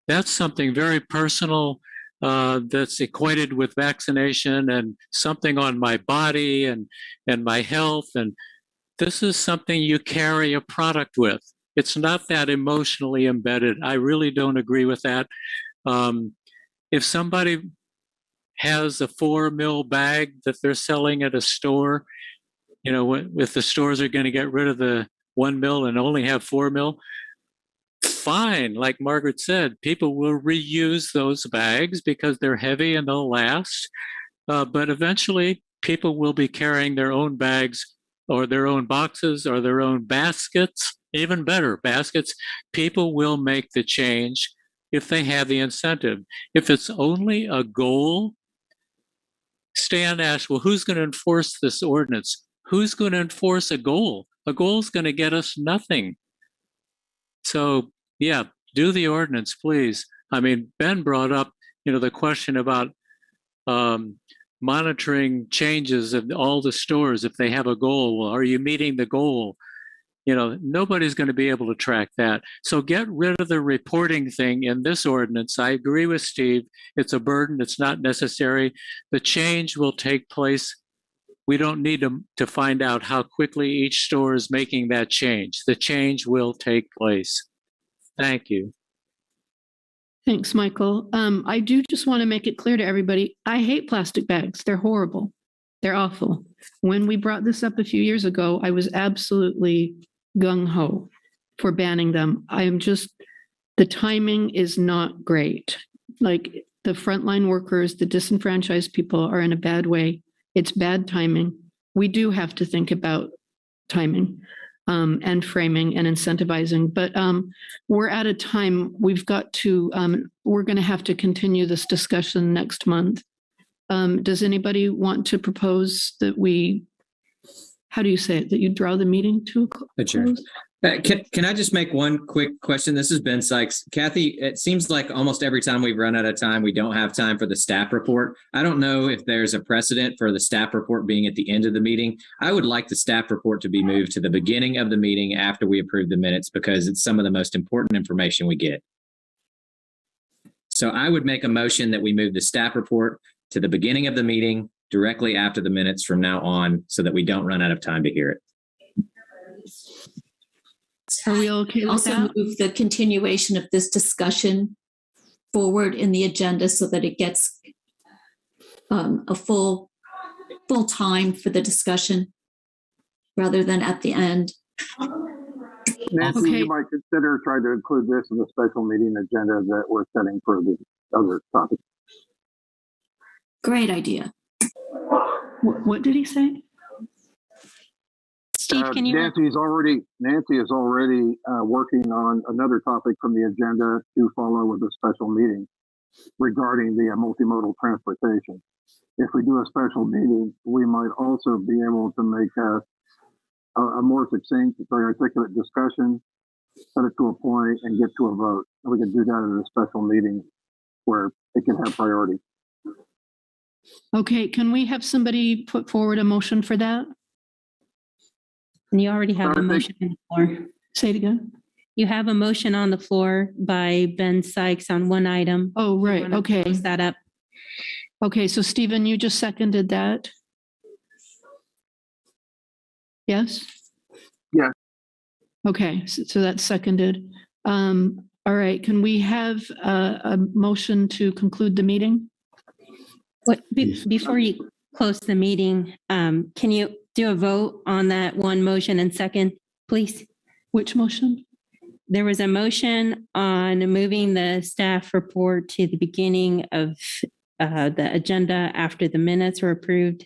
That's something very personal that's equated with vaccination and something on my body and my health. And this is something you carry a product with. It's not that emotionally embedded. I really don't agree with that. If somebody has a 4 mil bag that they're selling at a store, if the stores are going to get rid of the 1 mil and only have 4 mil, fine. Like Margaret said, people will reuse those bags because they're heavy and they'll last. But eventually, people will be carrying their own bags or their own boxes or their own baskets, even better, baskets. People will make the change if they have the incentive. If it's only a goal, Stan asked, well, who's going to enforce this ordinance? Who's going to enforce a goal? A goal is going to get us nothing. So, yeah, do the ordinance, please. I mean, Ben brought up, the question about monitoring changes of all the stores if they have a goal. Well, are you meeting the goal? Nobody's going to be able to track that. So get rid of the reporting thing in this ordinance. I agree with Steve. It's a burden. It's not necessary. The change will take place. We don't need to find out how quickly each store is making that change. The change will take place. Thank you. Thanks, Michael. I do just want to make it clear to everybody, I hate plastic bags. They're horrible. They're awful. When we brought this up a few years ago, I was absolutely gung-ho for banning them. The timing is not great. Like the frontline workers, the disenfranchised people are in a bad way. It's bad timing. We do have to think about timing. and framing and incentivizing. But we're out of time. We've got to, we're going to have to continue this discussion next month. Does anybody want to propose that we, how do you say it, that you draw the meeting to a close? Can I just make one quick question? This is Ben Sikes. Kathy, it seems like almost every time we've run out of time, we don't have time for the staff report. I don't know if there's a precedent for the staff report being at the end of the meeting. I would like the staff report to be moved to the beginning of the meeting after we approve the minutes because it's some of the most important information we get. So I would make a motion that we move the staff report to the beginning of the meeting directly after the minutes from now on so that we don't run out of time to hear it. Are we okay with Also that? move the continuation of this discussion forward in the agenda so that it gets a full time for the discussion rather than at the end. Nancy, Okay. you might consider trying to include this in the special meeting agenda that we're setting for the other topic. Great idea. What did he say? Steve, can you? Nancy is already working on another topic from the agenda to follow with a special meeting regarding the multimodal transportation. If we do a special meeting, we might also be able to make a more succinct, very articulate discussion, set it to a point, and get to a vote. And we can do that at a special meeting where it can have priority. Okay, can we have somebody put forward a motion for that? And you already have a motion on the floor. Say it again. You have a motion on the floor by Ben Sikes on one item. Oh, You right, wanna okay. close that up. Okay, so Stephen, you just seconded that? Yes? Yeah. Okay, so that's seconded. All right, can we have a motion to conclude the meeting? Before you close the meeting, can you do a vote on that one motion and second, please? Which motion? There was a motion on moving the staff report to the beginning of the agenda after the minutes were approved.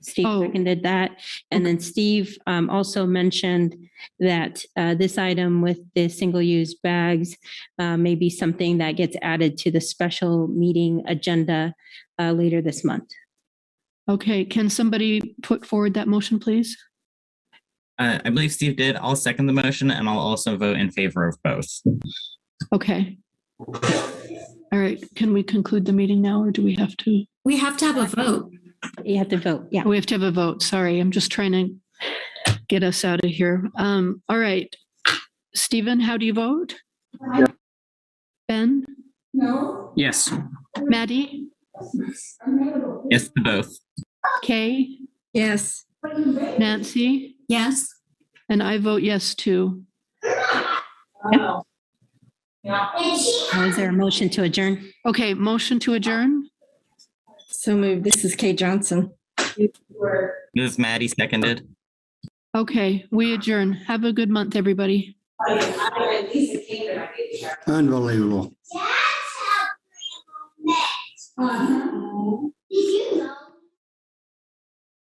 Steve Oh. seconded that. And then Steve also mentioned that this item with the single-use bags may be something that gets added to the special meeting agenda later this month. Okay, can somebody put forward that motion, please? I believe Steve did. I'll second the motion and I'll also vote in favor of both. Okay. All right, can we conclude the meeting now or do we have to? We have to have a vote. You have to vote, yeah. We have to have a vote. Sorry, I'm just trying to get us out of here. All right. Stephen, how do you vote? Yeah. Ben? Yes. Maddie? Yes to both. Kay? Yes. Nancy? Yes. And I vote yes too. Now, is there a motion to adjourn? Okay, motion to adjourn? So moved. This is Kay Johnson. This is Maddie seconded. Okay, we adjourn. Have a good month, everybody. Unbelievable. That's how